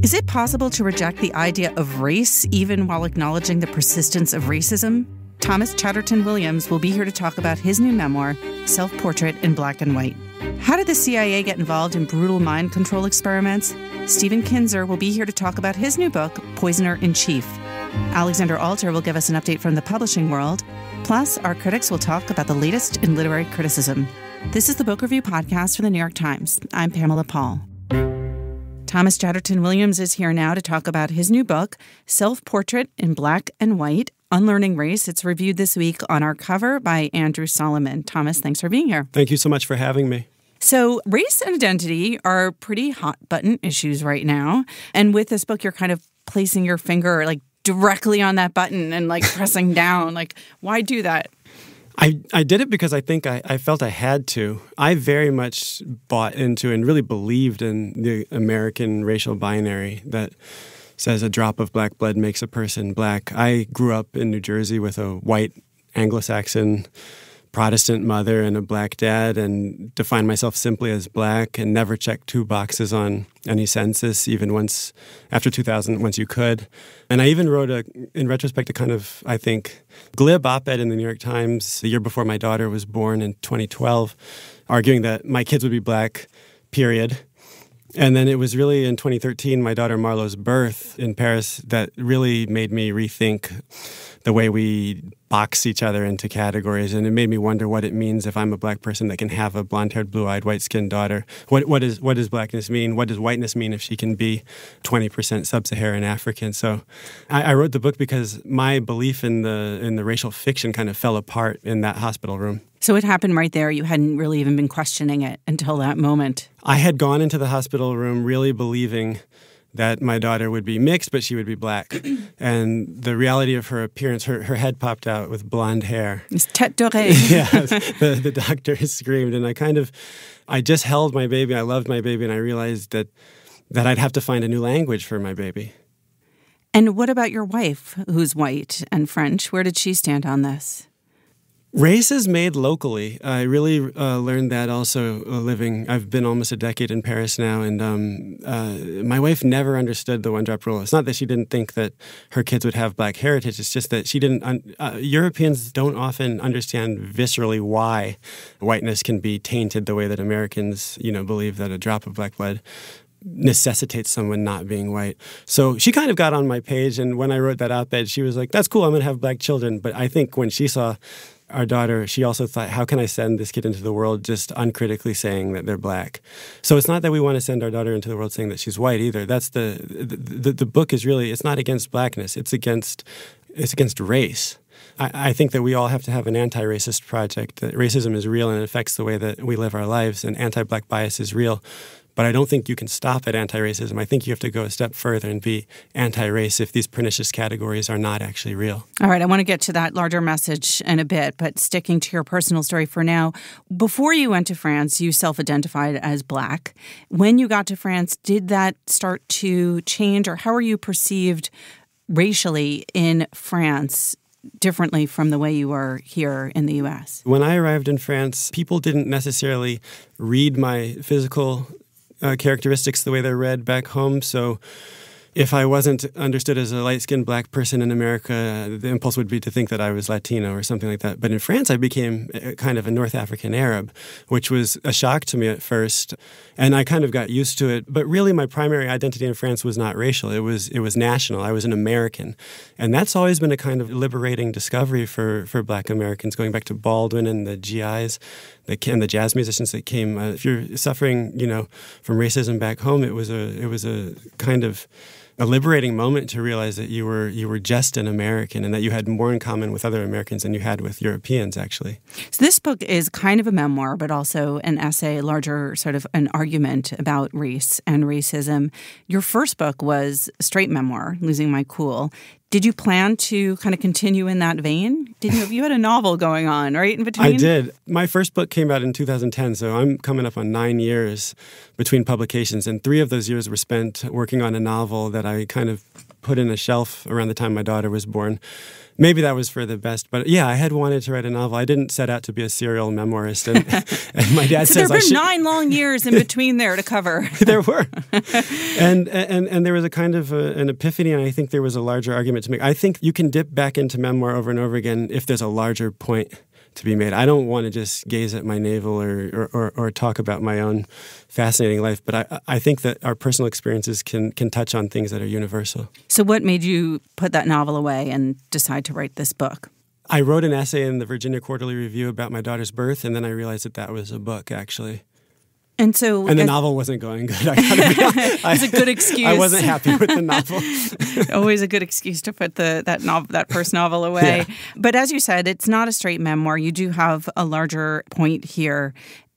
Is it possible to reject the idea of race even while acknowledging the persistence of racism? Thomas Chatterton Williams will be here to talk about his new memoir, Self-Portrait in Black and White. How did the CIA get involved in brutal mind control experiments? Stephen Kinzer will be here to talk about his new book, Poisoner in Chief. Alexander Alter will give us an update from the publishing world. Plus, our critics will talk about the latest in literary criticism. This is the Book Review Podcast from the New York Times. I'm Pamela Paul. Thomas Chatterton Williams is here now to talk about his new book, Self-Portrait in Black and White, Unlearning Race. It's reviewed this week on our cover by Andrew Solomon. Thomas, thanks for being here. Thank you so much for having me. So race and identity are pretty hot-button issues right now. And with this book, you're kind of placing your finger directly on that button and pressing down. Why do that? I did it because I think I felt I had to. I very much bought into and really believed in the American racial binary that says a drop of black blood makes a person black. I grew up in New Jersey with a white Anglo-Saxon Protestant mother and a black dad, and defined myself simply as black and never checked two boxes on any census, even once after 2000, once you could. And I even wrote, in retrospect, a kind of, I think, glib op-ed in the New York Times the year before my daughter was born in 2012, arguing that my kids would be black, period. And then it was really in 2013, my daughter Marlo's birth in Paris, that really made me rethink the way we box each other into categories. And it made me wonder what it means if I'm a black person that can have a blonde-haired, blue-eyed, white-skinned daughter. What does blackness mean? What does whiteness mean if she can be 20% sub-Saharan African? So I wrote the book because my belief in the racial fiction kind of fell apart in that hospital room. So it happened right there. You hadn't really even been questioning it until that moment. I had gone into the hospital room really believing that my daughter would be mixed, but she would be black. And the reality of her appearance, her head popped out with blonde hair. It's tête d'oreille. Yeah, the doctor screamed. And I just held my baby. I loved my baby. And I realized that I'd have to find a new language for my baby. And what about your wife, who's white and French? Where did she stand on this? Race is made locally. I really learned that also living. I've been almost a decade in Paris now, and my wife never understood the one-drop rule. It's not that she didn't think that her kids would have black heritage. It's just that she didn't. Europeans don't often understand viscerally why whiteness can be tainted the way that Americans, believe that a drop of black blood necessitates someone not being white. So she kind of got on my page, and when I wrote that op-ed, she was like, "That's cool, I'm going to have black children." But I think when she saw our daughter, she also thought, how can I send this kid into the world just uncritically saying that they're black? So it's not that we want to send our daughter into the world saying that she's white either. That's the book is really, it's not against blackness, it's against race. I think that we all have to have an anti-racist project. That racism is real and it affects the way that we live our lives, and anti-black bias is real. But I don't think you can stop at anti-racism. I think you have to go a step further and be anti-race if these pernicious categories are not actually real. All right, I want to get to that larger message in a bit, but sticking to your personal story for now. Before you went to France, you self-identified as black. When you got to France, did that start to change, or how are you perceived racially in France differently from the way you were here in the U.S.? When I arrived in France, people didn't necessarily read my physical characteristics the way they're read back home. So if I wasn't understood as a light-skinned black person in America, the impulse would be to think that I was Latino or something like that. But in France, I became kind of a North African Arab, which was a shock to me at first. And I kind of got used to it. But really, my primary identity in France was not racial. It was national. I was an American. And that's always been a kind of liberating discovery for black Americans, going back to Baldwin and the GIs and the jazz musicians that came. If you're suffering, from racism back home, it was a kind of a liberating moment to realize that you were just an American and that you had more in common with other Americans than you had with Europeans, actually. So this book is kind of a memoir, but also an essay, larger sort of an argument about race and racism. Your first book was a straight memoir, Losing My Cool. Did you plan to kind of continue in that vein? You had a novel going on, right, in between? I did. My first book came out in 2010, so I'm coming up on 9 years between publications, and 3 of those years were spent working on a novel that I kind of put in a shelf around the time my daughter was born. Maybe that was for the best, but yeah, I had wanted to write a novel. I didn't set out to be a serial memoirist, and my dad so says there have been 9 long years in between there to cover. There were, and there was a kind of an epiphany, and I think there was a larger argument to make. I think you can dip back into memoir over and over again if there's a larger point to be made. I don't want to just gaze at my navel or talk about my own fascinating life, but I think that our personal experiences can touch on things that are universal. So what made you put that novel away and decide to write this book? I wrote an essay in the Virginia Quarterly Review about my daughter's birth, and then I realized that was a book, actually. And the novel wasn't going good. I gotta be honest. It was a good excuse. I wasn't happy with the novel. Always a good excuse to put that first novel away. Yeah. But as you said, it's not a straight memoir. You do have a larger point here.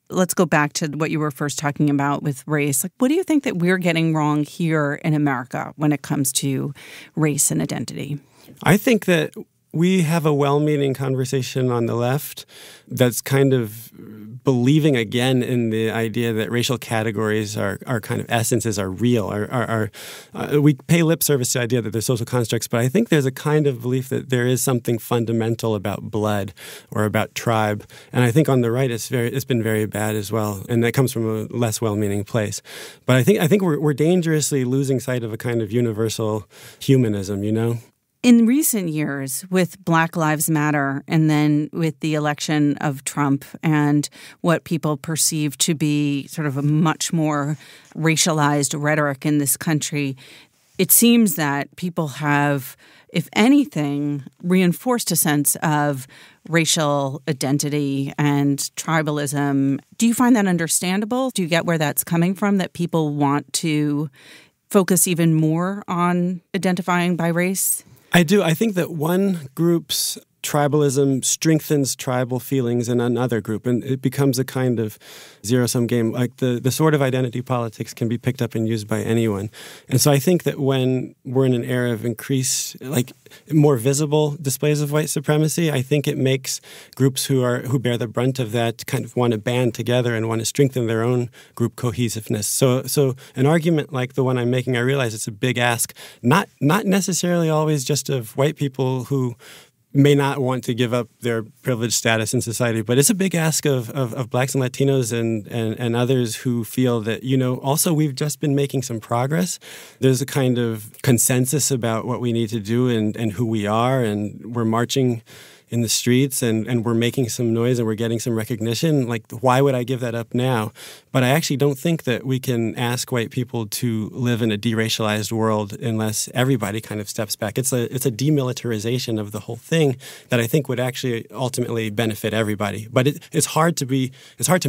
Let's go back to what you were first talking about with race. Like, what do you think that we're getting wrong here in America when it comes to race and identity? I think that we have a well-meaning conversation on the left that's kind of believing again in the idea that racial categories are kind of essences, are real. We pay lip service to the idea that they're social constructs, but I think there's a kind of belief that there is something fundamental about blood or about tribe. And I think on the right it's been very bad as well, and that comes from a less well-meaning place. But I think we're dangerously losing sight of a kind of universal humanism, you know? In recent years, with Black Lives Matter and then with the election of Trump and what people perceive to be sort of a much more racialized rhetoric in this country, it seems that people have, if anything, reinforced a sense of racial identity and tribalism. Do you find that understandable? Do you get where that's coming from, that people want to focus even more on identifying by race? I do. I think that one group's tribalism strengthens tribal feelings in another group, and it becomes a kind of zero-sum game. Like the sort of identity politics can be picked up and used by anyone. And so I think that when we're in an era of increased, like more visible displays of white supremacy, I think it makes groups who bear the brunt of that kind of want to band together and want to strengthen their own group cohesiveness. So an argument like the one I'm making, I realize it's a big ask, not necessarily always just of white people who may not want to give up their privileged status in society, but it's a big ask of Blacks and Latinos and others who feel that, you know, also we've just been making some progress. There's a kind of consensus about what we need to do and who we are, and we're marching in the streets and we're making some noise and we're getting some recognition. Like, why would I give that up now? But I actually don't think that we can ask white people to live in a deracialized world unless everybody kind of steps back. It's a demilitarization of the whole thing that I think would actually ultimately benefit everybody. But it's hard to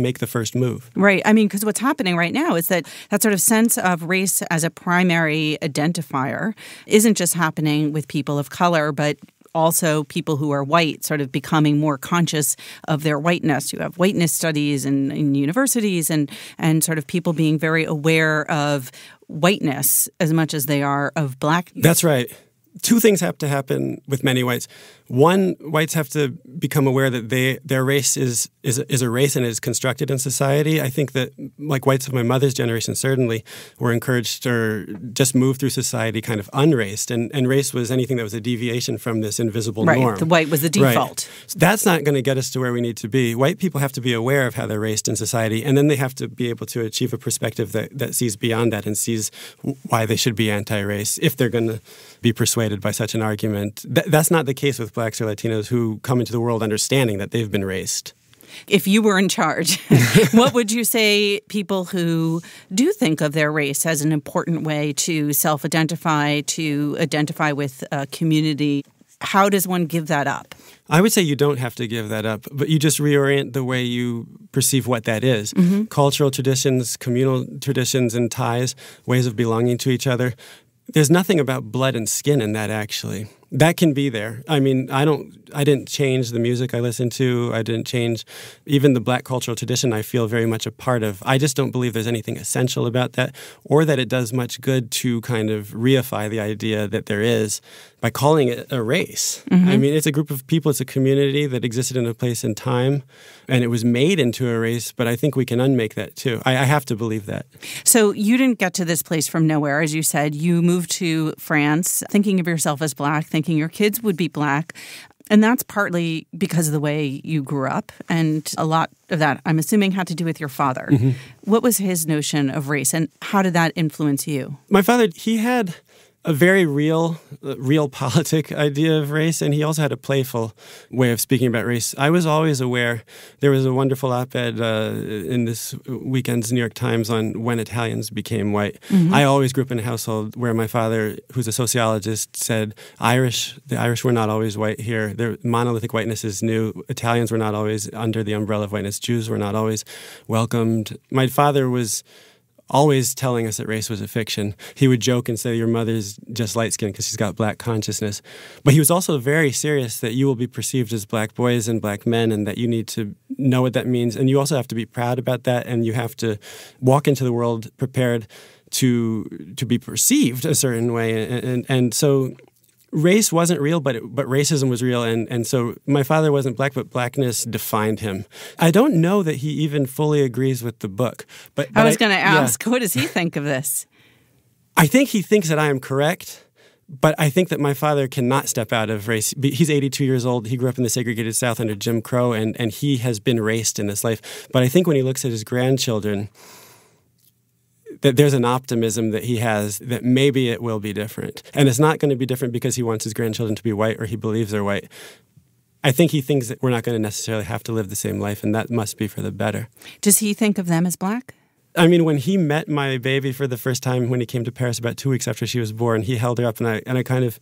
make the first move. Right. I mean, because what's happening right now is that sort of sense of race as a primary identifier isn't just happening with people of color, but also people who are white sort of becoming more conscious of their whiteness. You have whiteness studies in universities and sort of people being very aware of whiteness as much as they are of blackness. That's right. Two things have to happen with many whites. One, whites have to become aware that their race is a race and is constructed in society. I think that, like whites of my mother's generation, certainly were encouraged or just moved through society kind of unraced, and race was anything that was a deviation from this invisible norm. Right, the white was the default. Right. So that's not going to get us to where we need to be. White people have to be aware of how they're raced in society, and then they have to be able to achieve a perspective that sees beyond that and sees why they should be anti-race if they're going to be persuaded by such an argument. That's not the case with Blacks or Latinos who come into the world understanding that they've been raced. If you were in charge, what would you say people who do think of their race as an important way to self-identify, to identify with a community, how does one give that up? I would say you don't have to give that up, but you just reorient the way you perceive what that is. Mm-hmm. Cultural traditions, communal traditions and ties, ways of belonging to each other. There's nothing about blood and skin in that, actually. That can be there. I mean, I didn't change the music I listened to. I didn't change even the Black cultural tradition I feel very much a part of. I just don't believe there's anything essential about that, or that it does much good to kind of reify the idea that there is by calling it a race. Mm-hmm. I mean, it's a group of people, it's a community that existed in a place and time, and it was made into a race, but I think we can unmake that too. I have to believe that. So you didn't get to this place from nowhere. As you said, you moved to France thinking of yourself as Black, thinking your kids would be Black. And that's partly because of the way you grew up. And a lot of that, I'm assuming, had to do with your father. Mm-hmm. What was his notion of race, and how did that influence you? My father, he had a very realpolitik idea of race, and he also had a playful way of speaking about race. I was always aware. There was a wonderful op-ed in this weekend's New York Times on when Italians became white. Mm-hmm. I always grew up in a household where my father, who's a sociologist, said the Irish were not always white here. Their monolithic whiteness is new. Italians were not always under the umbrella of whiteness. Jews were not always welcomed. My father was always telling us that race was a fiction. He would joke and say, your mother's just light-skinned because she's got Black consciousness. But he was also very serious that you will be perceived as Black boys and Black men, and that you need to know what that means. And you also have to be proud about that, and you have to walk into the world prepared to be perceived a certain way. And so race wasn't real, but racism was real. And so my father wasn't Black, but Blackness defined him. I don't know that he even fully agrees with the book. But I was going to ask, what does he think of this? I think he thinks that I am correct, but I think that my father cannot step out of race. He's 82 years old. He grew up in the segregated South under Jim Crow, and he has been raced in his life. But I think when he looks at his grandchildren, that there's an optimism that he has that maybe it will be different. And it's not going to be different because he wants his grandchildren to be white or he believes they're white. I think he thinks that we're not going to necessarily have to live the same life, and that must be for the better. Does he think of them as Black? I mean, when he met my baby for the first time when he came to Paris about 2 weeks after she was born, he held her up, and I kind of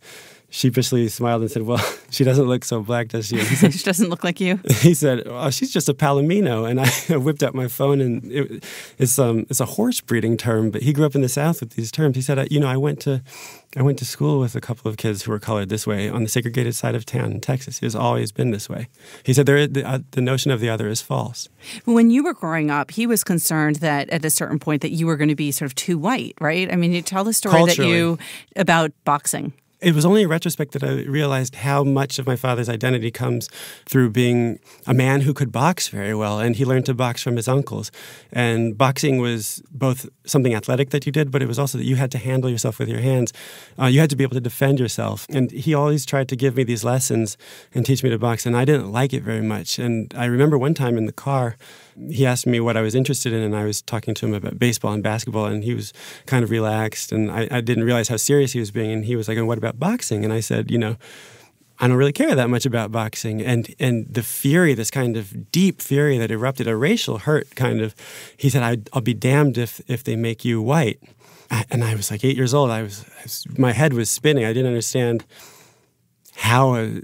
sheepishly smiled and said, well, she doesn't look so Black, does she? He said, she doesn't look like you? He said, oh, she's just a Palomino. And I whipped out my phone, and it's a horse breeding term, but he grew up in the South with these terms. He said, I went to school with a couple of kids who were colored this way on the segregated side of town in Texas. It has always been this way. He said the notion of the other is false. When you were growing up, he was concerned that at a certain point that you were going to be sort of too white, right? I mean, you tell the story about boxing. It was only in retrospect that I realized how much of my father's identity comes through being a man who could box very well, and he learned to box from his uncles. And boxing was both something athletic that you did, but it was also that you had to handle yourself with your hands. You had to be able to defend yourself. And he always tried to give me these lessons and teach me to box, and I didn't like it very much. And I remember one time in the car, he asked me what I was interested in, and I was talking to him about baseball and basketball, and he was kind of relaxed, and I didn't realize how serious he was being, and he was like, and what about boxing? And I said, I don't really care that much about boxing. And the fury, this kind of deep fury that erupted, a racial hurt kind of, he said, I'll be damned if they make you white. And I was like 8 years old. My head was spinning. I didn't understand how a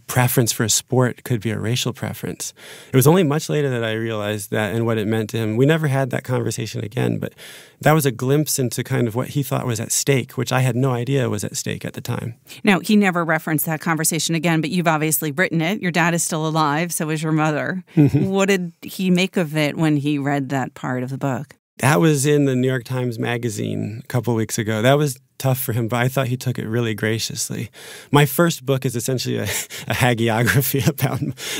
preference for a sport could be a racial preference. It was only much later that I realized that and what it meant to him. We never had that conversation again, but that was a glimpse into kind of what he thought was at stake, which I had no idea was at stake at the time. Now, he never referenced that conversation again, but you've obviously written it. Your dad is still alive, so is your mother. Mm-hmm. What did he make of it when he read that part of the book? That was in the New York Times Magazine a couple weeks ago. That was tough for him, but I thought he took it really graciously. My first book is essentially a hagiography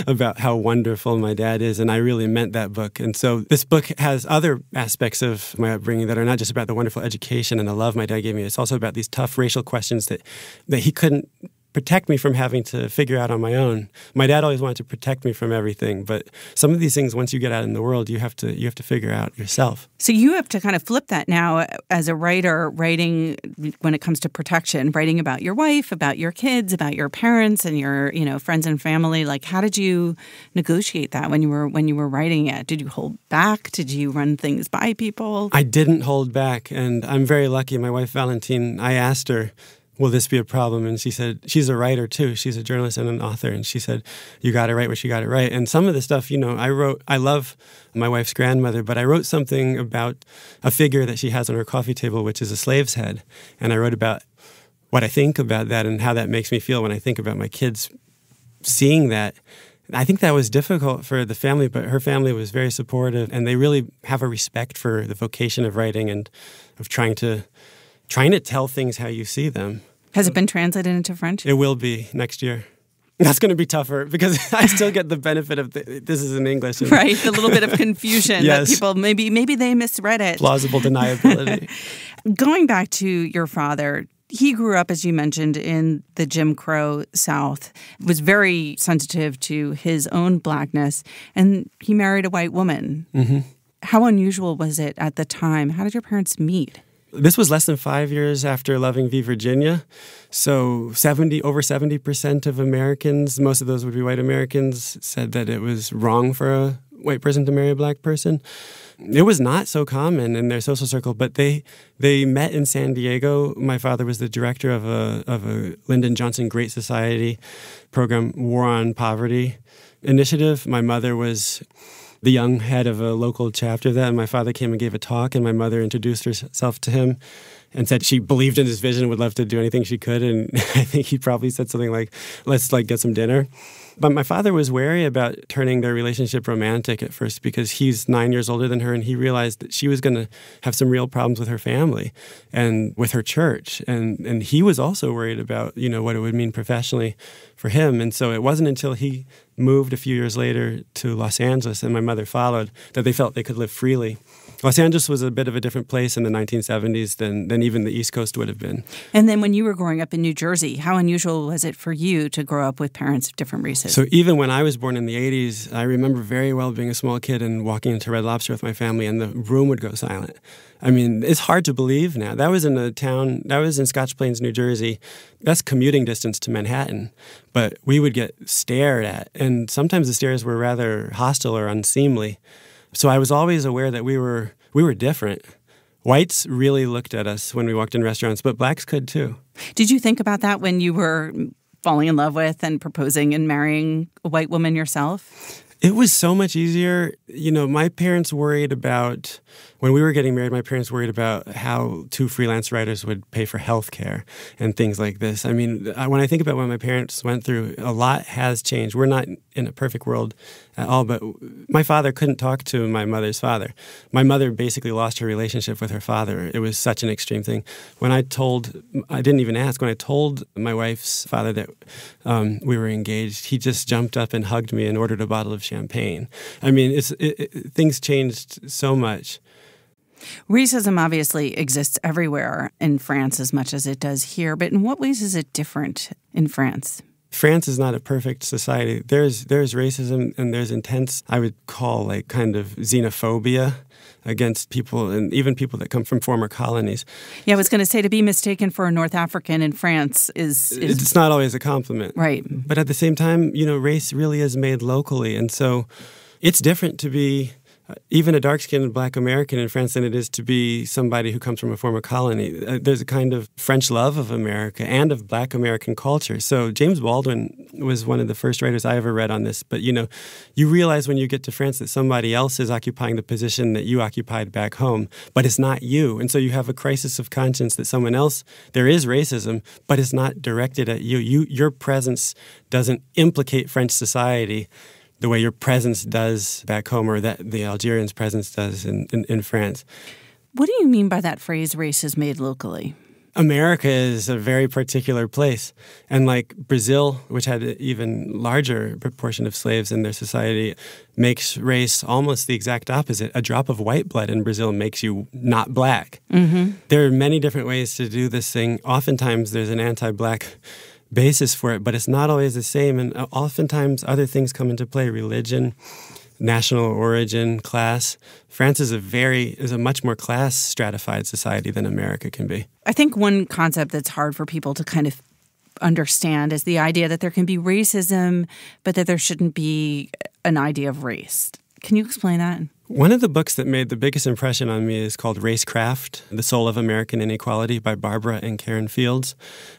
about how wonderful my dad is, and I really meant that book. And so this book has other aspects of my upbringing that are not just about the wonderful education and the love my dad gave me. It's also about these tough racial questions that he couldn't protect me from having to figure out on my own. My dad always wanted to protect me from everything, but some of these things, once you get out in the world, you have to figure out yourself. So you have to kind of flip that now as a writer, writing when it comes to protection, writing about your wife, about your kids, about your parents and your friends and family. Like, how did you negotiate that when you were writing it? Did you hold back? Did you run things by people? I didn't hold back, and I'm very lucky. My wife Valentine, I asked her, will this be a problem? And she said, she's a writer too. She's a journalist and an author. And she said, you got to write what you got to write. And some of the stuff, I love my wife's grandmother, but I wrote something about a figure that she has on her coffee table, which is a slave's head. And I wrote about what I think about that and how that makes me feel when I think about my kids seeing that. I think that was difficult for the family, but her family was very supportive, and they really have a respect for the vocation of writing and of trying to tell things how you see them. Has it been translated into French? It will be next year. That's going to be tougher because I still get the benefit of this is in English. Right, a little bit of confusion. Yes. That people, maybe they misread it. Plausible deniability. Going back to your father, he grew up, as you mentioned, in the Jim Crow South, was very sensitive to his own blackness, and he married a white woman. Mm-hmm. How unusual was it at the time? How did your parents meet? This was less than 5 years after Loving v. Virginia. So over 70% of Americans, most of those would be white Americans, said that it was wrong for a white person to marry a black person. It was not so common in their social circle, but they met in San Diego. My father was the director of a Lyndon Johnson Great Society program, War on Poverty initiative. My mother was the young head of a local chapter of that, and my father came and gave a talk, and my mother introduced herself to him and said she believed in his vision, would love to do anything she could, and I think he probably said something like, let's get some dinner. But my father was wary about turning their relationship romantic at first because he's 9 years older than her, and he realized that she was going to have some real problems with her family and with her church. And he was also worried about, what it would mean professionally for him. And so it wasn't until he moved a few years later to Los Angeles and my mother followed that they felt they could live freely. Los Angeles was a bit of a different place in the 1970s than even the East Coast would have been. And then when you were growing up in New Jersey, how unusual was it for you to grow up with parents of different races? So even when I was born in the 80s, I remember very well being a small kid and walking into Red Lobster with my family, and the room would go silent. I mean, it's hard to believe now. That was in Scotch Plains, New Jersey. That's commuting distance to Manhattan. But we would get stared at, and sometimes the stares were rather hostile or unseemly. So I was always aware that we were different. Whites really looked at us when we walked in restaurants, but blacks could too. Did you think about that when you were falling in love with and proposing and marrying a white woman yourself? It was so much easier. My parents worried about, when we were getting married, my parents worried about how two freelance writers would pay for health care and things like this. I mean, when I think about what my parents went through, a lot has changed. We're not in a perfect world at all, but my father couldn't talk to my mother's father. My mother basically lost her relationship with her father. It was such an extreme thing. I didn't even ask, when I told my wife's father that we were engaged, he just jumped up and hugged me and ordered a bottle of champagne. I mean, things changed so much. Racism obviously exists everywhere in France as much as it does here, but in what ways is it different in France? France is not a perfect society. There's racism and there's intense, I would call kind of xenophobia against people and even people that come from former colonies. Yeah, I was going to say, to be mistaken for a North African in France is... It's not always a compliment. Right. But at the same time, race really is made locally. And so it's different to be even a dark-skinned black American in France than it is to be somebody who comes from a former colony. There's a kind of French love of America and of black American culture. So James Baldwin was one of the first writers I ever read on this. But, you realize when you get to France that somebody else is occupying the position that you occupied back home, but it's not you. And so you have a crisis of conscience that someone else, there is racism, but it's not directed at you. Your presence doesn't implicate French society the way your presence does back home, or that the Algerians' presence does in France. What do you mean by that phrase, race is made locally? America is a very particular place. And like Brazil, which had an even larger proportion of slaves in their society, makes race almost the exact opposite. A drop of white blood in Brazil makes you not black. Mm-hmm. There are many different ways to do this thing. Oftentimes there's an anti-black basis for it, but it's not always the same. And oftentimes other things come into play: religion, national origin, class. France is a much more class stratified society than America can be. I think one concept that's hard for people to kind of understand is the idea that there can be racism, but that there shouldn't be an idea of race. Can you explain that? One of the books that made the biggest impression on me is called Racecraft, The Soul of American Inequality by Barbara and Karen Fields.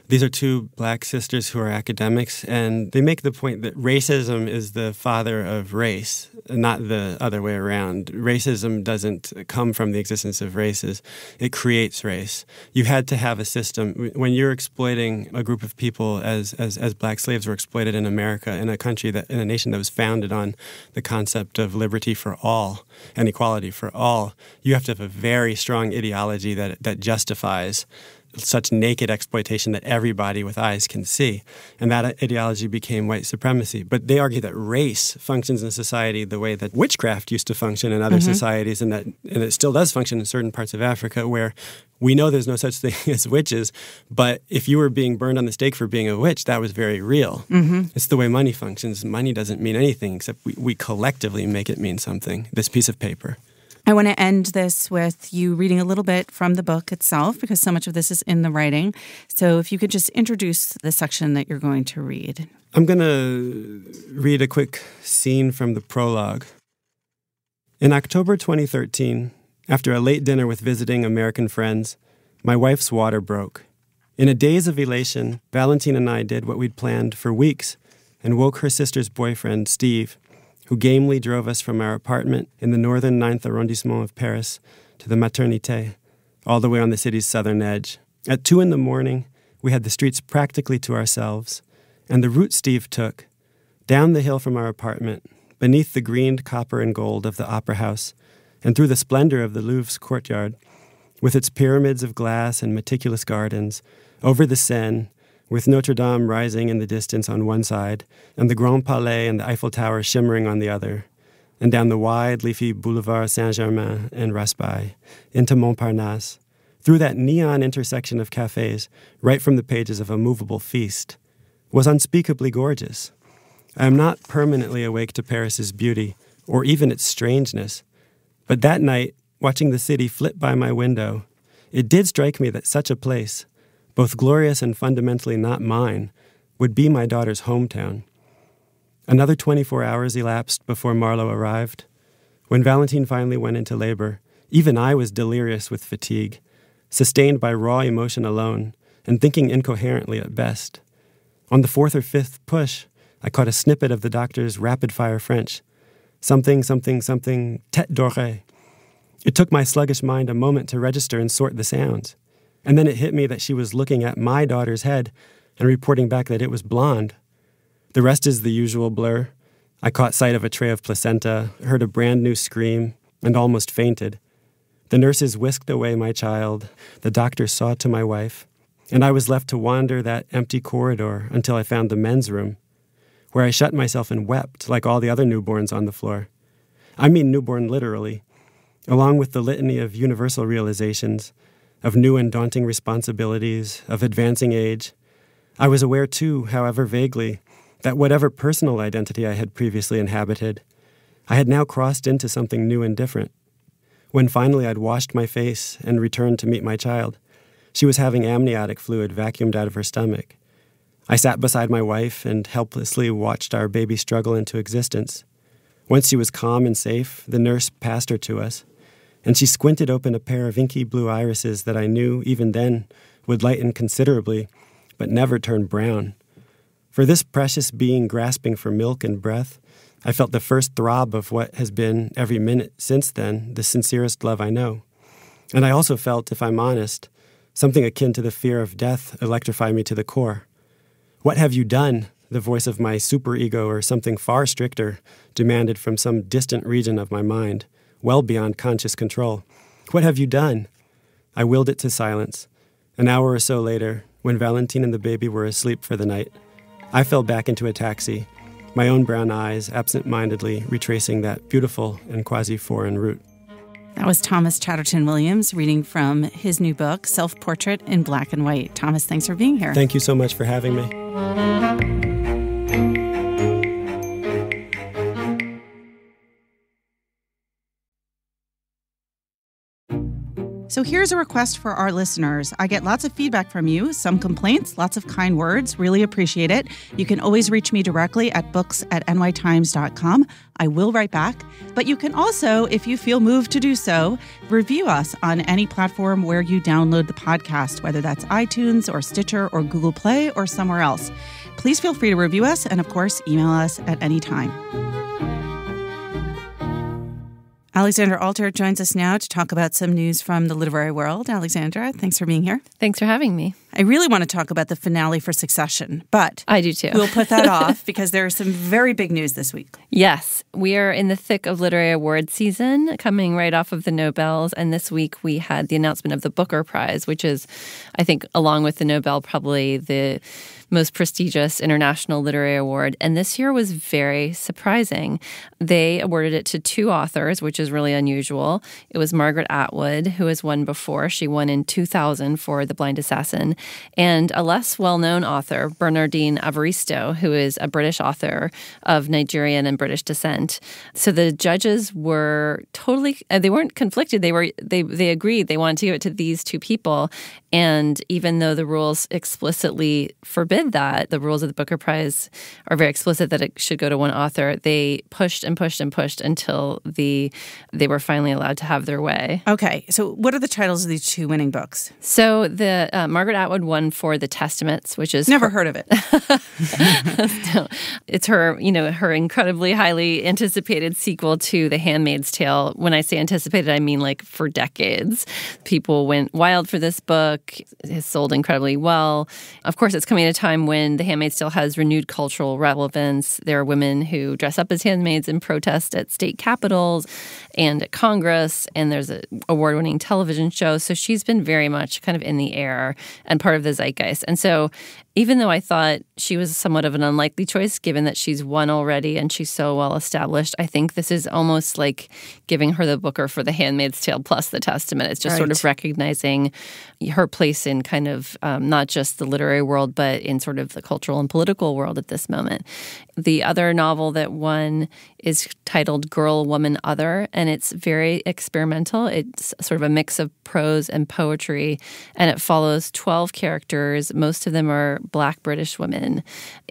These are two black sisters who are academics, and they make the point that racism is the father of race, not the other way around. Racism doesn't come from the existence of races. It creates race. You had to have a system. When you're exploiting a group of people as black slaves were exploited in America, in a nation that was founded on the concept of liberty for all, and equality for all, you have to have a very strong ideology that justifies such naked exploitation that everybody with eyes can see. And that ideology became white supremacy. But they argue that race functions in society the way that witchcraft used to function in other societies, and it still does function in certain parts of Africa, where we know there's no such thing as witches, but if you were being burned on the stake for being a witch, that was very real. It's the way money functions. Money doesn't mean anything except we collectively make it mean something, this piece of paper. I want to end this with you reading a little bit from the book itself, because so much of this is in the writing. So if you could just introduce the section that you're going to read. I'm going to read a quick scene from the prologue. In October 2013, after a late dinner with visiting American friends, my wife's water broke. In a daze of elation, Valentine and I did what we'd planned for weeks and woke her sister's boyfriend, Steve, who gamely drove us from our apartment in the northern 9th arrondissement of Paris to the Maternité, all the way on the city's southern edge. At 2 a.m, we had the streets practically to ourselves, and the route Steve took, down the hill from our apartment, beneath the greened copper and gold of the Opera House, and through the splendor of the Louvre's courtyard, with its pyramids of glass and meticulous gardens, over the Seine, with Notre Dame rising in the distance on one side, and the Grand Palais and the Eiffel Tower shimmering on the other, and down the wide, leafy Boulevard Saint-Germain and Raspail, into Montparnasse, through that neon intersection of cafes, right from the pages of A Movable Feast, was unspeakably gorgeous. I am not permanently awake to Paris's beauty, or even its strangeness, but that night, watching the city flit by my window, it did strike me that such a place, both glorious and fundamentally not mine, would be my daughter's hometown. Another 24 hours elapsed before Marlowe arrived. When Valentine finally went into labor, even I was delirious with fatigue, sustained by raw emotion alone, and thinking incoherently at best. On the 4th or 5th push, I caught a snippet of the doctor's rapid-fire French. Something, something, something, tête d'oreille. It took my sluggish mind a moment to register and sort the sounds. And then it hit me that she was looking at my daughter's head and reporting back that it was blonde. The rest is the usual blur. I caught sight of a tray of placenta, heard a brand new scream, and almost fainted. The nurses whisked away my child. The doctor saw to my wife. And I was left to wander that empty corridor until I found the men's room, where I shut myself and wept like all the other newborns on the floor. I mean newborn literally, along with the litany of universal realizations, of new and daunting responsibilities, of advancing age. I was aware too, however vaguely, that whatever personal identity I had previously inhabited, I had now crossed into something new and different. When finally I'd washed my face and returned to meet my child, she was having amniotic fluid vacuumed out of her stomach. I sat beside my wife and helplessly watched our baby struggle into existence. Once she was calm and safe, the nurse passed her to us, and she squinted open a pair of inky blue irises that I knew, even then, would lighten considerably, but never turn brown. For this precious being grasping for milk and breath, I felt the first throb of what has been, every minute since then, the sincerest love I know. And I also felt, if I'm honest, something akin to the fear of death electrify me to the core. "What have you done?" the voice of my superego or something far stricter demanded from some distant region of my mind, well beyond conscious control. "What have you done?" I willed it to silence. An hour or so later, when Valentine and the baby were asleep for the night, I fell back into a taxi, my own brown eyes absent-mindedly retracing that beautiful and quasi-foreign route. That was Thomas Chatterton Williams reading from his new book, Self-Portrait in Black and White. Thomas, thanks for being here. Thank you so much for having me. So here's a request for our listeners. I get lots of feedback from you, some complaints, lots of kind words. Really appreciate it. You can always reach me directly at books@nytimes.com. I will write back. But you can also, if you feel moved to do so, review us on any platform where you download the podcast, whether that's iTunes or Stitcher or Google Play or somewhere else. Please feel free to review us and, of course, email us at any time. Alexandra Alter joins us now to talk about some news from the literary world. Alexandra, thanks for being here. Thanks for having me. I really want to talk about the finale for Succession, but I do too. We'll put that off because there is some very big news this week. Yes, we are in the thick of literary award season, coming right off of the Nobels. And this week we had the announcement of the Booker Prize, which is, I think, along with the Nobel, probably the most prestigious international literary award. And this year was very surprising. They awarded it to two authors, which is really unusual. It was Margaret Atwood, who has won before. She won in 2000 for The Blind Assassin. And a less well-known author, Bernardine Evaristo, who is a British author of Nigerian and British descent. So the judges were totally, they weren't conflicted. They agreed they wanted to give it to these two people. And even though the rules explicitly forbid that, the rules of the Booker Prize are very explicit that it should go to one author, they pushed and pushed and pushed until they were finally allowed to have their way. Okay, so what are the titles of these two winning books? So the Margaret Atwood won for The Testaments, which is never heard of it. No, it's her, her incredibly highly anticipated sequel to The Handmaid's Tale. When I say anticipated, I mean like for decades. People went wild for this book. It has sold incredibly well. Of course, it's coming at a time when The Handmaid's Tale has renewed cultural relevance. There are women who dress up as handmaids and protest at state capitals and at Congress, and there's an award-winning television show. So she's been very much kind of in the air and part of the zeitgeist. And so even though I thought she was somewhat of an unlikely choice, given that she's won already and she's so well established, I think this is almost like giving her the Booker for The Handmaid's Tale plus The Testament. It's just sort of recognizing her place in kind of not just the literary world, but in sort of the cultural and political world at this moment. The other novel that won is titled Girl, Woman, Other, and it's very experimental. It's sort of a mix of prose and poetry, and it follows 12 characters. Most of them are Black British women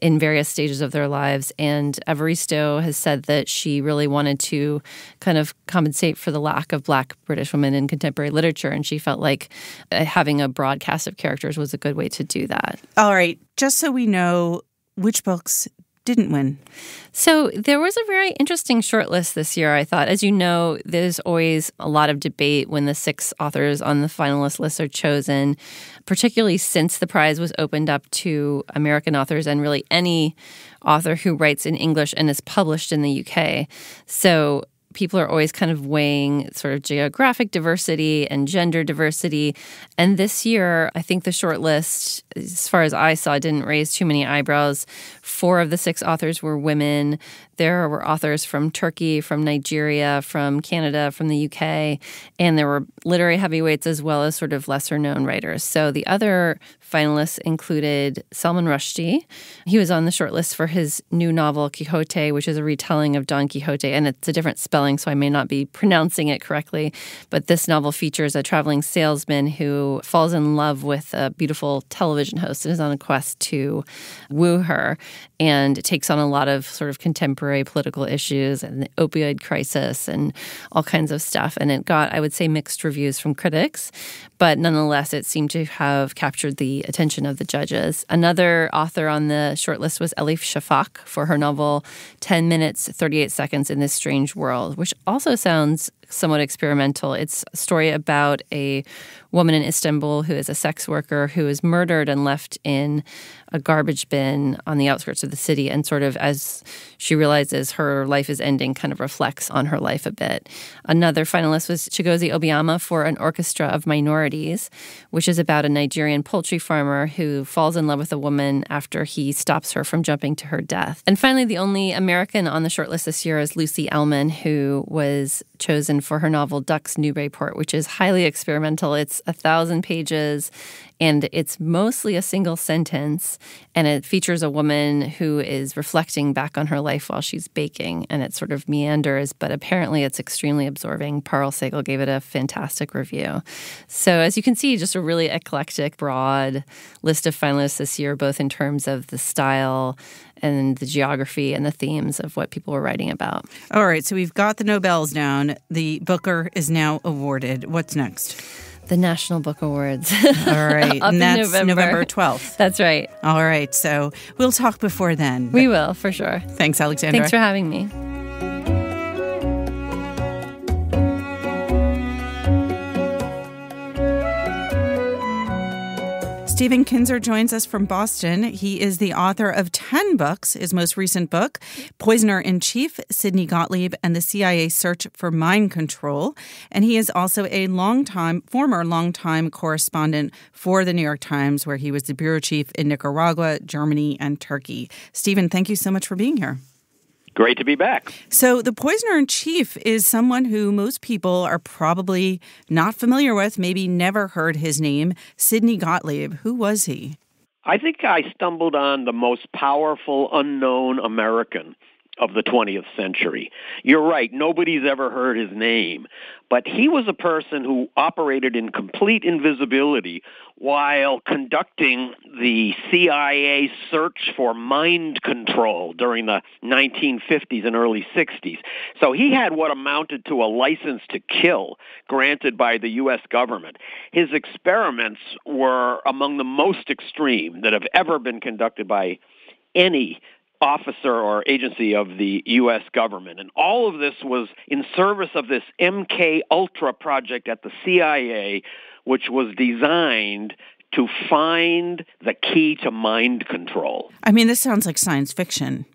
in various stages of their lives, and Evaristo has said that she really wanted to kind of compensate for the lack of Black British women in contemporary literature, and she felt like having a broad cast of characters was a good way to do that. All right, just so we know which books didn't win. So there was a very interesting shortlist this year, I thought. As you know, there's always a lot of debate when the 6 authors on the finalist list are chosen, particularly since the prize was opened up to American authors and really any author who writes in English and is published in the UK. So people are always kind of weighing sort of geographic diversity and gender diversity. And this year, I think the shortlist, as far as I saw, didn't raise too many eyebrows. 4 of the 6 authors were women. There were authors from Turkey, from Nigeria, from Canada, from the UK, and there were literary heavyweights as well as sort of lesser-known writers. So the other finalists included Salman Rushdie. He was on the shortlist for his new novel, Quixote, which is a retelling of Don Quixote, and it's a different spelling, so I may not be pronouncing it correctly. But this novel features a traveling salesman who falls in love with a beautiful television host and is on a quest to woo her, and it takes on a lot of sort of contemporary political issues and the opioid crisis and all kinds of stuff. And it got, I would say, mixed reviews from critics, but nonetheless, it seemed to have captured the attention of the judges. Another author on the shortlist was Elif Shafak for her novel 10 Minutes, 38 Seconds in This Strange World, which also sounds somewhat experimental. It's a story about a woman in Istanbul who is a sex worker who is murdered and left in a garbage bin on the outskirts of the city, and sort of as she realizes her life is ending, kind of reflects on her life a bit. Another finalist was Chigozie Obiama for An Orchestra of Minorities, which is about a Nigerian poultry farmer who falls in love with a woman after he stops her from jumping to her death. And finally, the only American on the shortlist this year is Lucy Ellman, who was chosen for her novel Ducks Newburyport, which is highly experimental. It's 1,000 pages, And it's mostly a single sentence, and it features a woman who is reflecting back on her life while she's baking, and it sort of meanders, but apparently it's extremely absorbing. Parl Sagal gave it a fantastic review. So as you can see, just a really eclectic, broad list of finalists this year, both in terms of the style and the geography and the themes of what people were writing about. All right, so we've got the Nobels down. The Booker is now awarded. What's next? The National Book Awards. All right, and that's November 12th. That's right. All right, so we'll talk before then. We will, for sure. Thanks, Alexandra. Thanks for having me. Stephen Kinzer joins us from Boston. He is the author of 10 books. His most recent book, Poisoner-in-Chief, Sidney Gottlieb and the CIA Search for Mind Control. And he is also a former longtime correspondent for the New York Times, where he was the bureau chief in Nicaragua, Germany, and Turkey. Stephen, thank you so much for being here. Great to be back. So the Poisoner-in-Chief is someone who most people are probably not familiar with, maybe never heard his name, Sidney Gottlieb. Who was he? I think I stumbled on the most powerful unknown American of the 20th century. You're right, nobody's ever heard his name. But he was a person who operated in complete invisibility while conducting the CIA search for mind control during the 1950s and early 60s. So he had what amounted to a license to kill granted by the U.S. government. His experiments were among the most extreme that have ever been conducted by any officer or agency of the U.S. government. And all of this was in service of this MK Ultra project at the CIA, which was designed to find the key to mind control. I mean, this sounds like science fiction.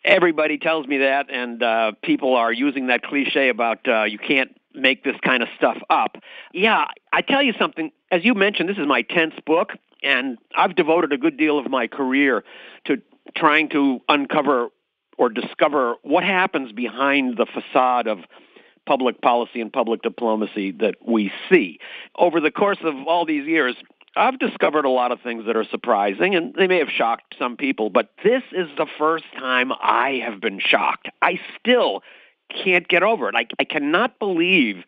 Everybody tells me that, and people are using that cliche about you can't make this kind of stuff up. Yeah, I tell you something. As you mentioned, this is my 10th book, and I've devoted a good deal of my career to trying to uncover or discover what happens behind the facade of public policy and public diplomacy that we see. Over the course of all these years, I've discovered a lot of things that are surprising, and they may have shocked some people, but this is the first time I have been shocked. I still can't get over it. I cannot believe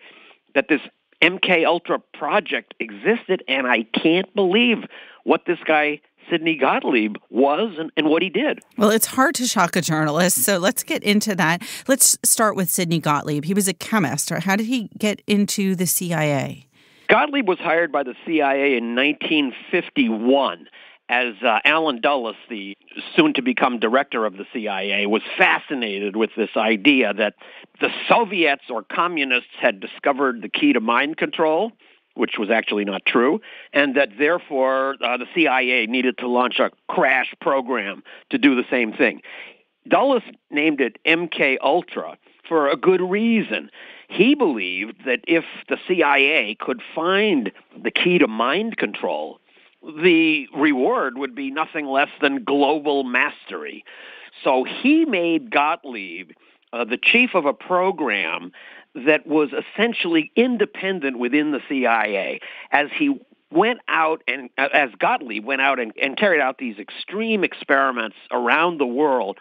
that this MK Ultra project existed, and I can't believe what this guy Sidney Gottlieb was and what he did. Well, it's hard to shock a journalist, so let's get into that. Let's start with Sidney Gottlieb. He was a chemist. How did he get into the CIA? Gottlieb was hired by the CIA in 1951 as Alan Dulles, the soon-to-become director of the CIA, was fascinated with this idea that the Soviets or communists had discovered the key to mind control, which was actually not true, and that therefore the CIA needed to launch a crash program to do the same thing. Dulles named it MK Ultra for a good reason. He believed that if the CIA could find the key to mind control, the reward would be nothing less than global mastery. So he made Gottlieb the chief of a program that was essentially independent within the CIA. As he went out and as Gottlieb went out and carried out these extreme experiments around the world,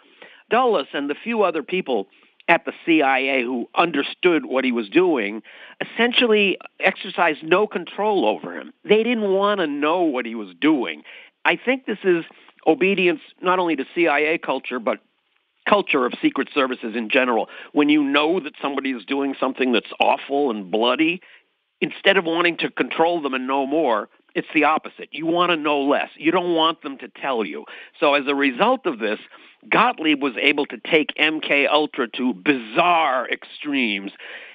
Dulles and the few other people at the CIA who understood what he was doing essentially exercised no control over him. They didn't want to know what he was doing. I think this is obedience not only to CIA culture, but culture of secret services in general. When you know that somebody is doing something that's awful and bloody, instead of wanting to control them and know more, it's the opposite. You want to know less. You don't want them to tell you. So as a result of this, Gottlieb was able to take MK Ultra to bizarre extremes.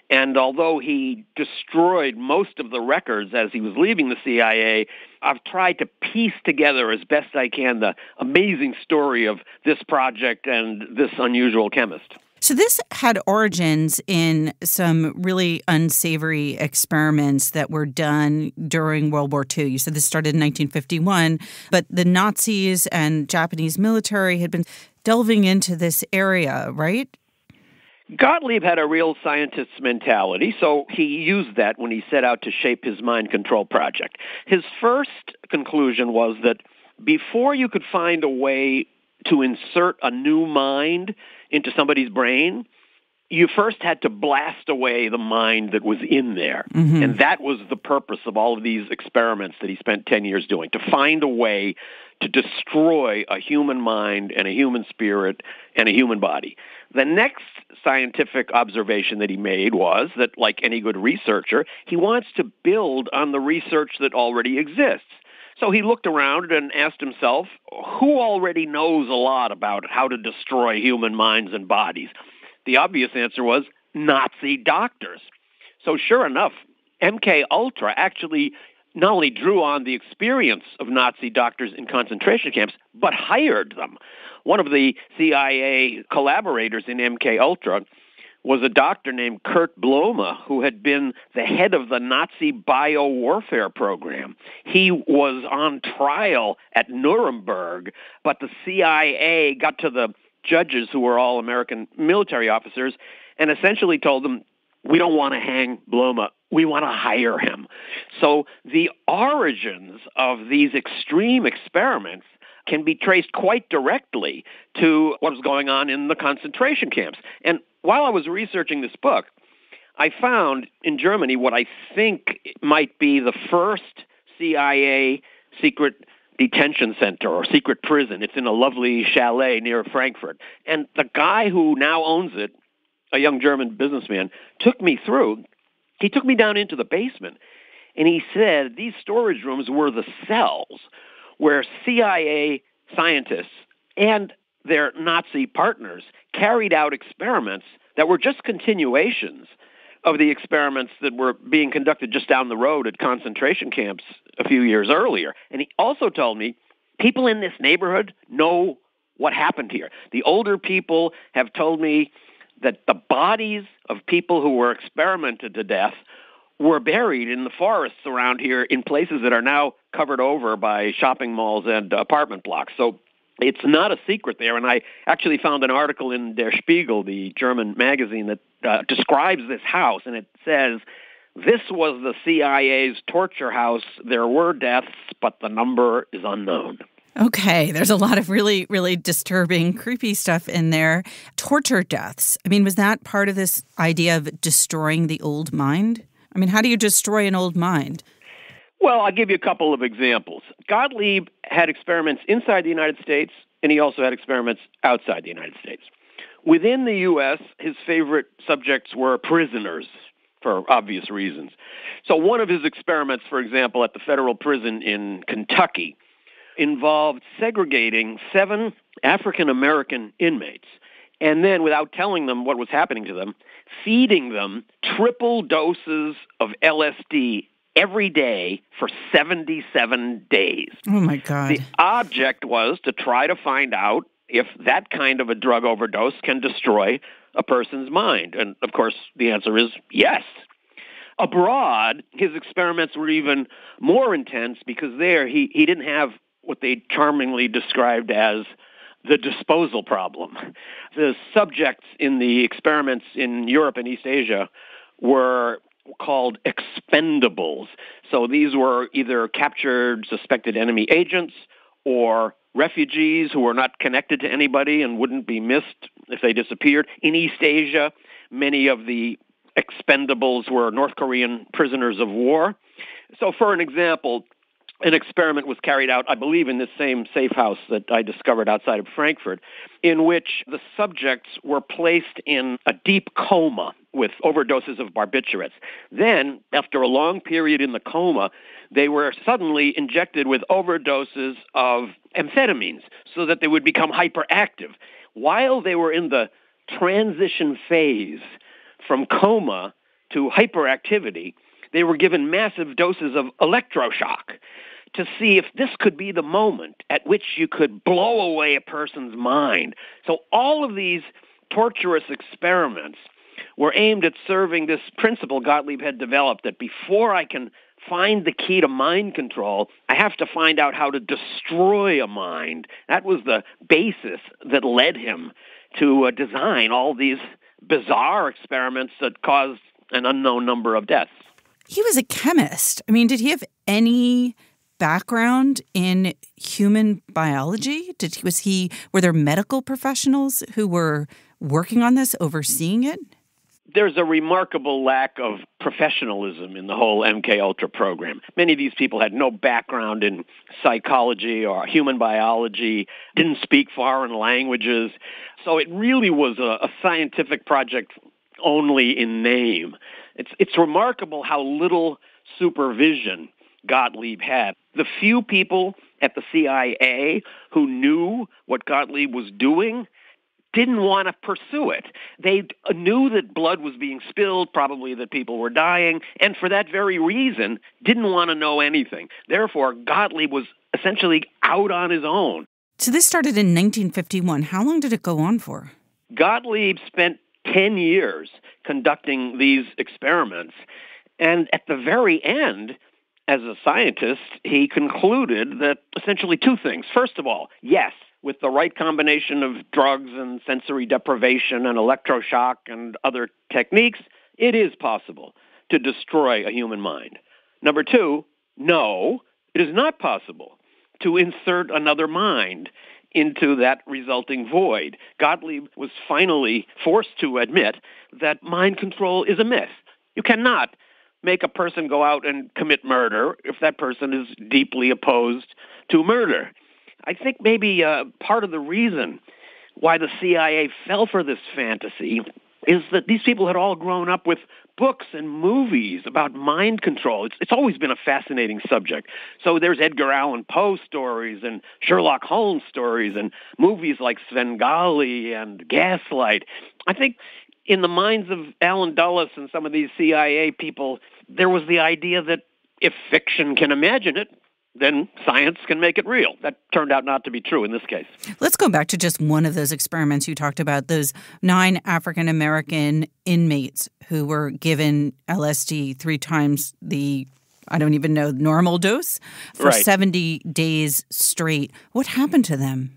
And although he destroyed most of the records as he was leaving the CIA, I've tried to piece together as best I can the amazing story of this project and this unusual chemist. So this had origins in some really unsavory experiments that were done during World War II. You said this started in 1951, but the Nazis and Japanese military had been delving into this area, right? Gottlieb had a real scientist's mentality, so he used that when he set out to shape his mind control project. His first conclusion was that before you could find a way to insert a new mind into somebody's brain, you first had to blast away the mind that was in there. Mm-hmm. And that was the purpose of all of these experiments that he spent 10 years doing, to find a way to destroy a human mind and a human spirit and a human body. The next scientific observation that he made was that, like any good researcher, he wants to build on the research that already exists. So he looked around and asked himself, who already knows a lot about how to destroy human minds and bodies? The obvious answer was Nazi doctors. So sure enough, MK Ultra actually not only drew on the experience of Nazi doctors in concentration camps, but hired them. One of the CIA collaborators in MK Ultra was a doctor named Kurt Blome, who had been the head of the Nazi biowarfare program. He was on trial at Nuremberg, but the CIA got to the judges, who were all American military officers, and essentially told them, we don't want to hang Blome, we want to hire him. So the origins of these extreme experiments can be traced quite directly to what was going on in the concentration camps. And while I was researching this book, I found in Germany what I think might be the first CIA secret detention center or secret prison. It's in a lovely chalet near Frankfurt. And the guy who now owns it, a young German businessman, took me through. He took me down into the basement, and he said these storage rooms were the cells where CIA scientists and their Nazi partners carried out experiments that were just continuations of the experiments that were being conducted just down the road at concentration camps a few years earlier. And he also told me people in this neighborhood know what happened here. The older people have told me that the bodies of people who were experimented to death were buried in the forests around here in places that are now covered over by shopping malls and apartment blocks. So it's not a secret there. And I actually found an article in Der Spiegel, the German magazine, that describes this house. And it says, this was the CIA's torture house. There were deaths, but the number is unknown. Okay, there's a lot of really, really disturbing, creepy stuff in there. Torture deaths. I mean, was that part of this idea of destroying the old mind? I mean, how do you destroy an old mind? Well, I'll give you a couple of examples. Gottlieb had experiments inside the United States, and he also had experiments outside the United States. Within the U.S., his favorite subjects were prisoners, for obvious reasons. So one of his experiments, for example, at the federal prison in Kentucky, involved segregating 7 African-American inmates, and then, without telling them what was happening to them, feeding them triple doses of LSD every day for 77 days. Oh, my God. The object was to try to find out if that kind of a drug overdose can destroy a person's mind. And, of course, the answer is yes. Abroad, his experiments were even more intense because there he didn't have what they charmingly described as the disposal problem. The subjects in the experiments in Europe and East Asia were called expendables. So these were either captured suspected enemy agents or refugees who were not connected to anybody and wouldn't be missed if they disappeared. In East Asia, many of the expendables were North Korean prisoners of war. So for an example, an experiment was carried out, I believe, in this same safe house that I discovered outside of Frankfurt, in which the subjects were placed in a deep coma with overdoses of barbiturates. Then, after a long period in the coma, they were suddenly injected with overdoses of amphetamines so that they would become hyperactive. While they were in the transition phase from coma to hyperactivity, they were given massive doses of electroshock to see if this could be the moment at which you could blow away a person's mind. So all of these torturous experiments were aimed at serving this principle Gottlieb had developed, that before I can find the key to mind control, I have to find out how to destroy a mind. That was the basis that led him to design all these bizarre experiments that caused an unknown number of deaths. He was a chemist. I mean, did he have any background in human biology? Were there medical professionals who were working on this, overseeing it? There's a remarkable lack of professionalism in the whole MKUltra program. Many of these people had no background in psychology or human biology, didn't speak foreign languages. So it really was a scientific project only in name. It's remarkable how little supervision Gottlieb had. The few people at the CIA who knew what Gottlieb was doing didn't want to pursue it. They knew that blood was being spilled, probably that people were dying, and for that very reason, didn't want to know anything. Therefore, Gottlieb was essentially out on his own. So this started in 1951. How long did it go on for? Gottlieb spent 10 years conducting these experiments, and at the very end, as a scientist, he concluded that essentially two things. First of all, yes, with the right combination of drugs and sensory deprivation and electroshock and other techniques, it is possible to destroy a human mind. Number two, no, it is not possible to insert another mind into that resulting void. Gottlieb was finally forced to admit that mind control is a myth. You cannot make a person go out and commit murder if that person is deeply opposed to murder. I think maybe part of the reason why the CIA fell for this fantasy is that these people had all grown up with books and movies about mind control. It's always been a fascinating subject. So there's Edgar Allan Poe stories and Sherlock Holmes stories and movies like Svengali and Gaslight. I think in the minds of Alan Dulles and some of these CIA people, there was the idea that if fiction can imagine it, then science can make it real. That turned out not to be true in this case. Let's go back to just one of those experiments you talked about, those 9 African-American inmates who were given LSD 3 times the, I don't even know, normal dose for 70 days straight. What happened to them?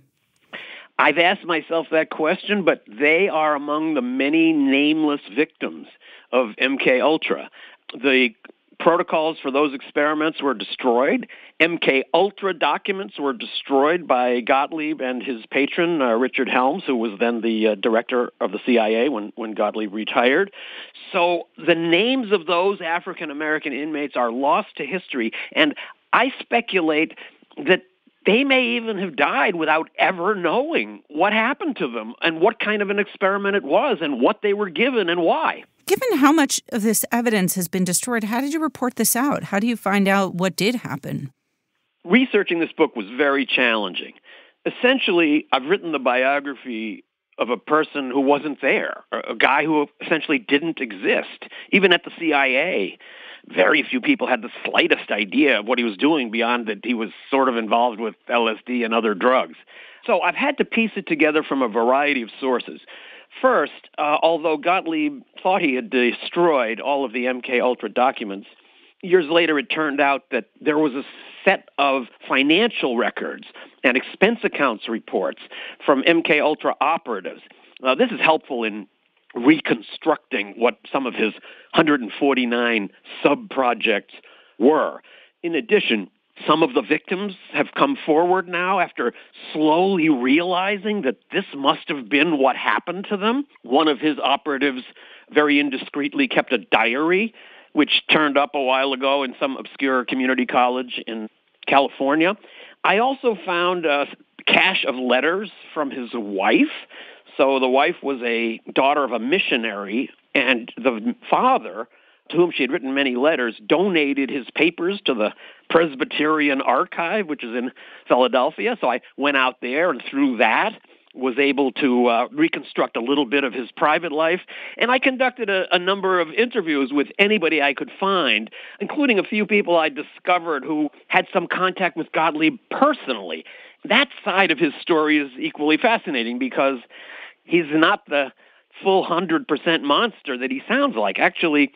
I've asked myself that question, but they are among the many nameless victims of MKUltra. The protocols for those experiments were destroyed. MKUltra documents were destroyed by Gottlieb and his patron, Richard Helms, who was then the director of the CIA when Gottlieb retired. So the names of those African-American inmates are lost to history, and I speculate that they may even have died without ever knowing what happened to them and what kind of an experiment it was and what they were given and why. Given how much of this evidence has been destroyed, how did you report this out? How do you find out what did happen? Researching this book was very challenging. Essentially, I've written the biography of a person who wasn't there, a guy who essentially didn't exist. Even at the CIA, very few people had the slightest idea of what he was doing beyond that he was sort of involved with LSD and other drugs. So I've had to piece it together from a variety of sources. First, although Gottlieb thought he had destroyed all of the MKUltra documents, years later it turned out that there was a set of financial records and expense accounts reports from MKUltra operatives. This is helpful in reconstructing what some of his 149 sub-projects were. In addition, some of the victims have come forward now after slowly realizing that this must have been what happened to them. One of his operatives very indiscreetly kept a diary, which turned up a while ago in some obscure community college in California. I also found a cache of letters from his wife. So the wife was a daughter of a missionary, and the father, to whom she had written many letters, donated his papers to the Presbyterian Archive, which is in Philadelphia. So I went out there and through that was able to reconstruct a little bit of his private life. And I conducted a number of interviews with anybody I could find, including a few people I discovered who had some contact with Gottlieb personally. That side of his story is equally fascinating because he's not the full 100% monster that he sounds like. Actually,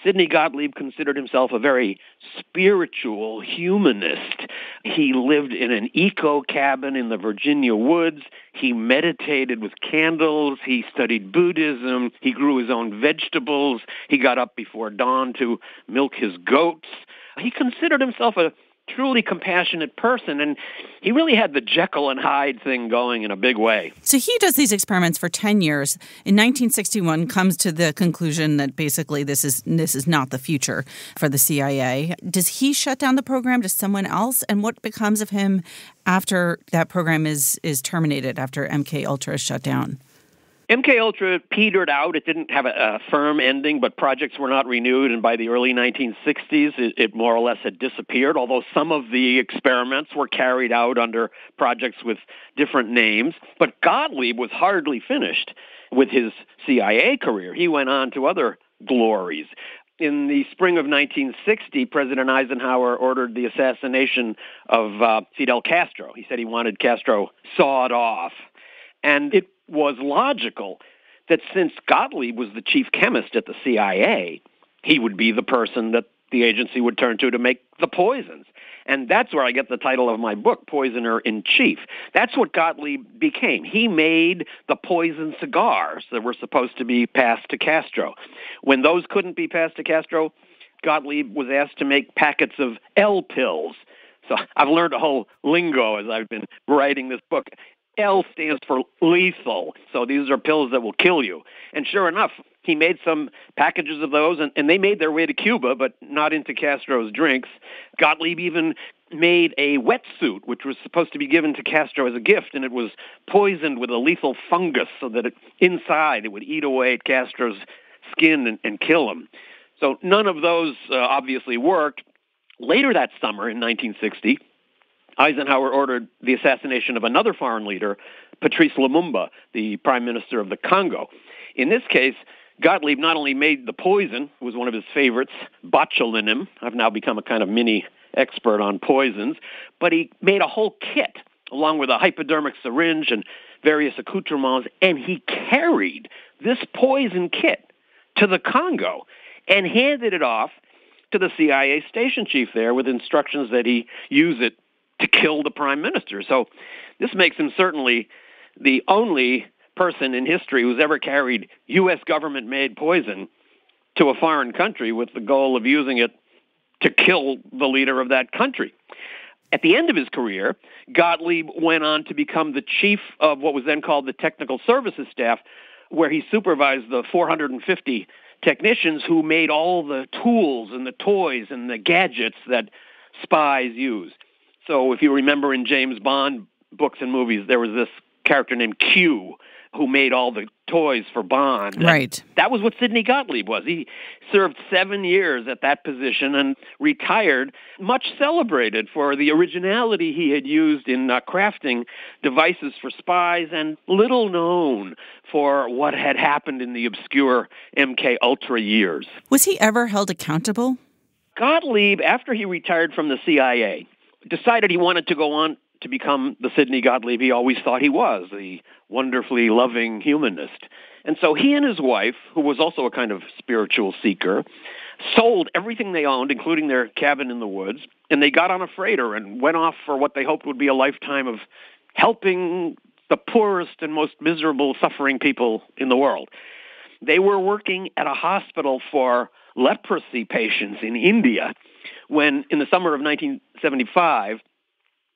Sidney Gottlieb considered himself a very spiritual humanist. He lived in an eco cabin in the Virginia woods. He meditated with candles. He studied Buddhism. He grew his own vegetables. He got up before dawn to milk his goats. He considered himself a truly compassionate person, and he really had the Jekyll and Hyde thing going in a big way. So he does these experiments for 10 years. In 1961, comes to the conclusion that basically this is not the future for the CIA. Does he shut down the program? Does someone else? And what becomes of him after that program is terminated, after MK Ultra is shut down? MK Ultra petered out. It didn't have a firm ending, but projects were not renewed, and by the early 1960s, it more or less had disappeared, although some of the experiments were carried out under projects with different names. But Gottlieb was hardly finished with his CIA career. He went on to other glories. In the spring of 1960, President Eisenhower ordered the assassination of Fidel Castro. He said he wanted Castro sawed off. And it was logical that since Gottlieb was the chief chemist at the CIA, he would be the person that the agency would turn to make the poisons. And that's where I get the title of my book, Poisoner in Chief. That's what Gottlieb became. He made the poison cigars that were supposed to be passed to Castro. When those couldn't be passed to Castro, Gottlieb was asked to make packets of L pills. So I've learned a whole lingo as I've been writing this book. L stands for lethal. So these are pills that will kill you. And sure enough, he made some packages of those, and they made their way to Cuba, but not into Castro's drinks. Gottlieb even made a wetsuit, which was supposed to be given to Castro as a gift, and it was poisoned with a lethal fungus so that inside it would eat away at Castro's skin and kill him. So none of those obviously worked. Later that summer in 1960, Eisenhower ordered the assassination of another foreign leader, Patrice Lumumba, the prime minister of the Congo. In this case, Gottlieb not only made the poison, it was one of his favorites, botulinum. I've now become a kind of mini expert on poisons, but he made a whole kit along with a hypodermic syringe and various accoutrements, and he carried this poison kit to the Congo and handed it off to the CIA station chief there with instructions that he use it to kill the prime minister. So this makes him certainly the only person in history who's ever carried U.S. government-made poison to a foreign country with the goal of using it to kill the leader of that country. At the end of his career, Gottlieb went on to become the chief of what was then called the Technical Services Staff, where he supervised the 450 technicians who made all the tools and the toys and the gadgets that spies use. So if you remember in James Bond books and movies, there was this character named Q who made all the toys for Bond. Right. That was what Sidney Gottlieb was. He served 7 years at that position and retired, much celebrated for the originality he had used in crafting devices for spies, and little known for what had happened in the obscure MK Ultra years. Was he ever held accountable? Gottlieb, after he retired from the CIA, decided he wanted to go on to become the Sidney Gottlieb he always thought he was, the wonderfully loving humanist. And so he and his wife, who was also a kind of spiritual seeker, sold everything they owned, including their cabin in the woods, and they got on a freighter and went off for what they hoped would be a lifetime of helping the poorest and most miserable, suffering people in the world. They were working at a hospital for leprosy patients in India when, in the summer of 1975,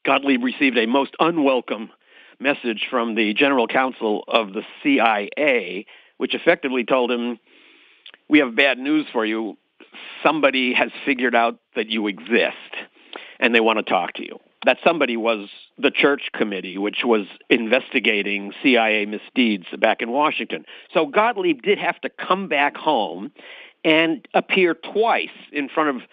Gottlieb received a most unwelcome message from the general counsel of the CIA, which effectively told him, "We have bad news for you. Somebody has figured out that you exist, and they want to talk to you." That somebody was the Church Committee, which was investigating CIA misdeeds back in Washington. So Gottlieb did have to come back home and appear twice in front of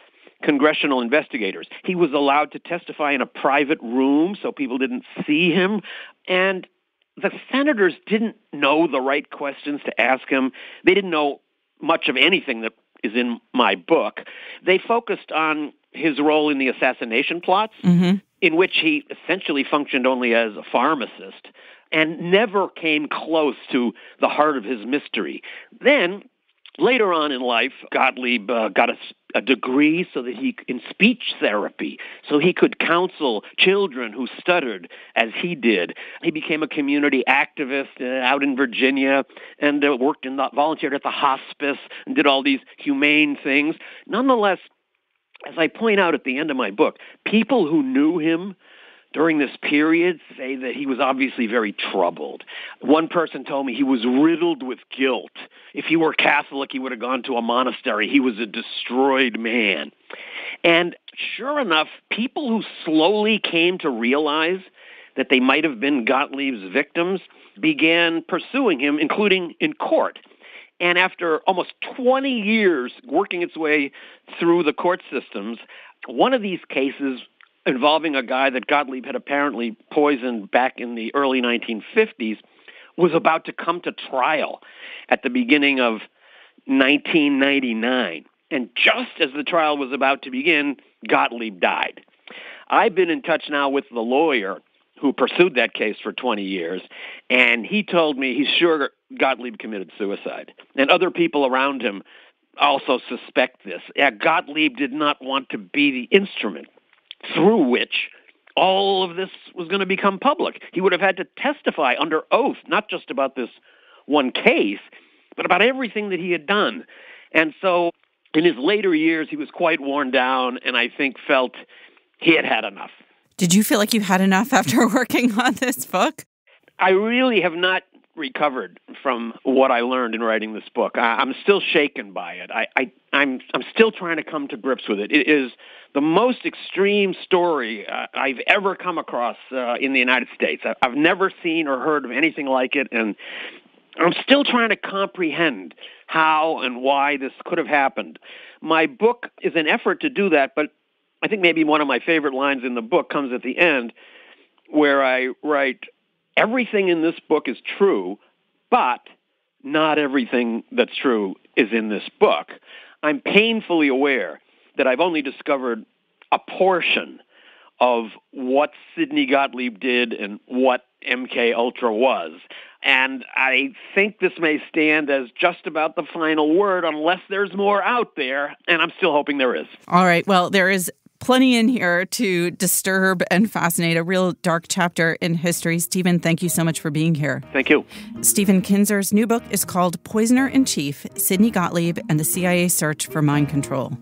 congressional investigators. He was allowed to testify in a private room so people didn't see him, and the senators didn't know the right questions to ask him. They didn't know much of anything that is in my book. They focused on his role in the assassination plots, in which he essentially functioned only as a pharmacist and never came close to the heart of his mystery. Then Later on in life, Gottlieb got a degree in speech therapy, so he could counsel children who stuttered as he did. He became a community activist out in Virginia and volunteered at the hospice and did all these humane things. Nonetheless, as I point out at the end of my book, people who knew him during this period say that he was obviously very troubled. One person told me he was riddled with guilt. If he were Catholic, he would have gone to a monastery. He was a destroyed man. And sure enough, people who slowly came to realize that they might have been Gottlieb's victims began pursuing him, including in court. And after almost 20 years working its way through the court systems, one of these cases involving a guy that Gottlieb had apparently poisoned back in the early 1950s was about to come to trial at the beginning of 1999. And just as the trial was about to begin, Gottlieb died. I've been in touch now with the lawyer who pursued that case for 20 years, and he told me he's sure Gottlieb committed suicide. And other people around him also suspect this. Gottlieb did not want to be the instrument through which all of this was going to become public. He would have had to testify under oath, not just about this one case, but about everything that he had done. And so in his later years, he was quite worn down, and I think felt he had had enough. Did you feel like you had enough after working on this book? I really have not recovered from what I learned in writing this book. I'm still shaken by it. I'm still trying to come to grips with it. It is the most extreme story I've ever come across in the United States. I've never seen or heard of anything like it, and I'm still trying to comprehend how and why this could have happened. My book is an effort to do that, but I think maybe one of my favorite lines in the book comes at the end, where I write, everything in this book is true, but not everything that's true is in this book. I'm painfully aware that I've only discovered a portion of what Sidney Gottlieb did and what MK Ultra was. And I think this may stand as just about the final word unless there's more out there, and I'm still hoping there is. All right. Well, there is plenty in here to disturb and fascinate, a real dark chapter in history. Stephen, thank you so much for being here. Thank you. Stephen Kinzer's new book is called Poisoner in Chief, Sidney Gottlieb and the CIA Search for Mind Control.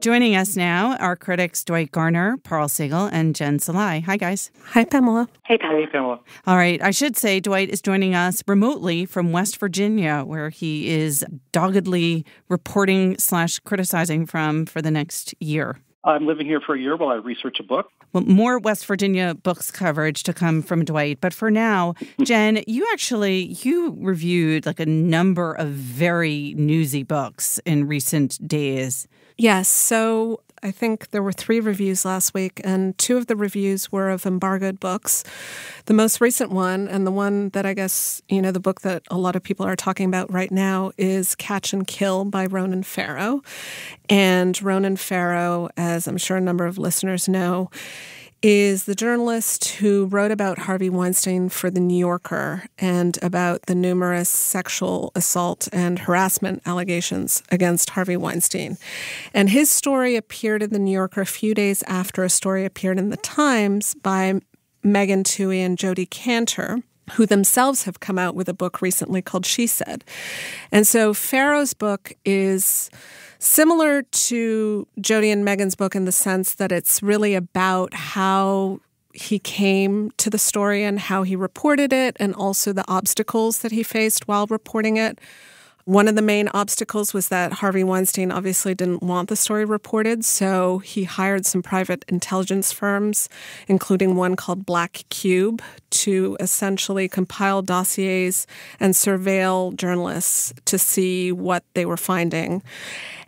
Joining us now are critics Dwight Garner, Paul Siegel, and Jen Salai. Hi, guys. Hi, Pamela. Hey, Pamela. All right. I should say Dwight is joining us remotely from West Virginia, where he is doggedly reporting/criticizing from for the next year. I'm living here for a year while I research a book. Well, more West Virginia books coverage to come from Dwight. But for now, Jen, you reviewed like a number of very newsy books in recent days. Yes. So I think there were 3 reviews last week, and 2 of the reviews were of embargoed books. The most recent one, and the one that I guess, the book that a lot of people are talking about right now, is Catch and Kill by Ronan Farrow. And Ronan Farrow, as I'm sure a number of listeners know, is the journalist who wrote about Harvey Weinstein for The New Yorker and about the numerous sexual assault and harassment allegations against Harvey Weinstein. And his story appeared in The New Yorker a few days after a story appeared in The Times by Megan Twohey and Jodi Kantor, who themselves have come out with a book recently called She Said. And so Farrow's book is similar to Jodi and Megan's book in the sense that it's really about how he came to the story and how he reported it, and also the obstacles that he faced while reporting it. One of the main obstacles was that Harvey Weinstein obviously didn't want the story reported, so he hired some private intelligence firms, including one called Black Cube, to essentially compile dossiers and surveil journalists to see what they were finding.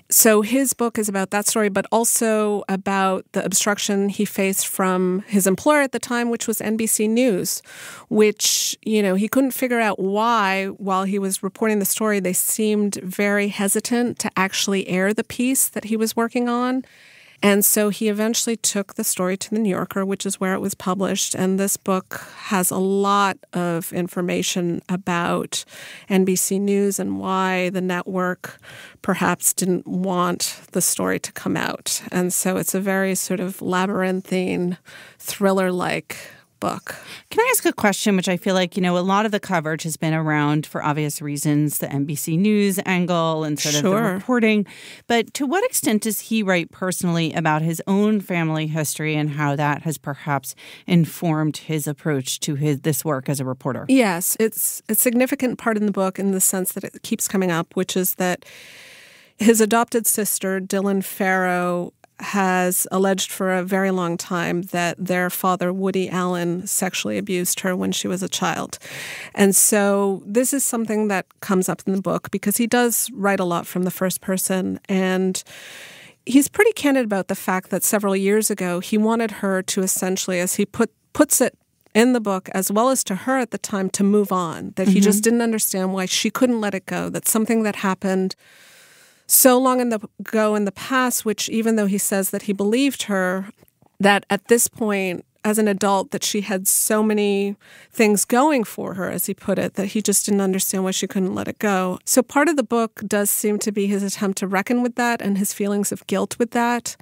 So his book is about that story, but also about the obstruction he faced from his employer at the time, which was NBC News, which, he couldn't figure out why, while he was reporting the story, they seemed very hesitant to actually air the piece that he was working on. And so he eventually took the story to the New Yorker, which is where it was published. And this book has a lot of information about NBC News and why the network perhaps didn't want the story to come out. And so it's a very sort of labyrinthine, thriller-like book. Can I ask a question, which I feel like, a lot of the coverage has been around, for obvious reasons, the NBC News angle and sort of the reporting. But to what extent does he write personally about his own family history and how that has perhaps informed his approach to this work as a reporter? Yes, it's a significant part in the book in the sense that it keeps coming up, which is that his adopted sister, Dylan Farrow, has alleged for a very long time that their father, Woody Allen, sexually abused her when she was a child. And so this is something that comes up in the book because he does write a lot from the first person. And he's pretty candid about the fact that several years ago, he wanted her to essentially, as he puts it in the book, as well as to her at the time, to move on, that he just didn't understand why she couldn't let it go, that something that happened so long ago in the past, which even though he says that he believed her, that at this point, as an adult, that she had so many things going for her, as he put it, that he just didn't understand why she couldn't let it go. So part of the book does seem to be his attempt to reckon with that and his feelings of guilt with that.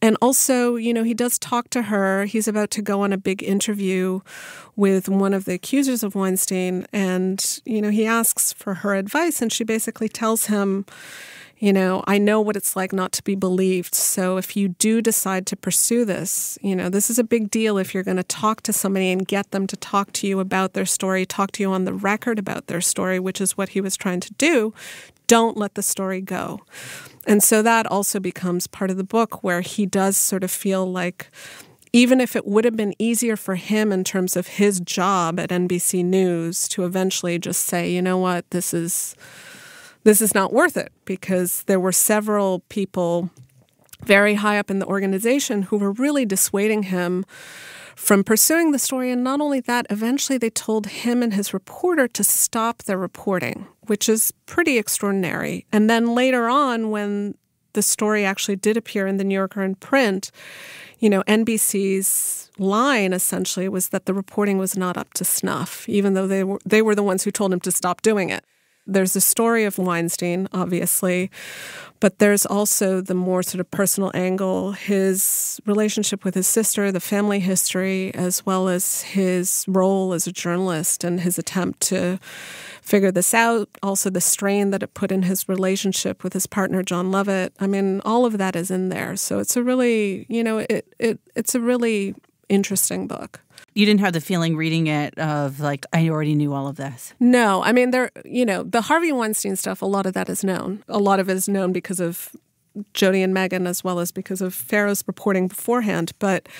And also, he does talk to her. He's about to go on a big interview with one of the accusers of Weinstein. And, he asks for her advice, and she basically tells him, I know what it's like not to be believed. So if you do decide to pursue this, this is a big deal if you're going to talk to somebody and get them to talk to you about their story, talk to you on the record about their story, which is what he was trying to do. Don't let the story go. And so that also becomes part of the book where he does sort of feel like even if it would have been easier for him in terms of his job at NBC News to eventually just say, you know what, this is not worth it, because there were several people very high up in the organization who were really dissuading him from pursuing the story. And not only that, eventually they told him and his reporter to stop their reporting, which is pretty extraordinary. And then later on, when the story actually did appear in the New Yorker in print, NBC's line essentially was that the reporting was not up to snuff, even though they were the ones who told him to stop doing it. There's a story of Weinstein, obviously, but there's also the more sort of personal angle, his relationship with his sister, the family history, as well as his role as a journalist and his attempt to figure this out. Also the strain that it put in his relationship with his partner, John Lovett. I mean, all of that is in there. So it's a really, it's a really interesting book. You didn't have the feeling reading it of like, I already knew all of this. No, I mean, the Harvey Weinstein stuff, a lot of that is known. A lot of it is known because of Jody and Meghan, as well as because of Farrow's reporting beforehand. But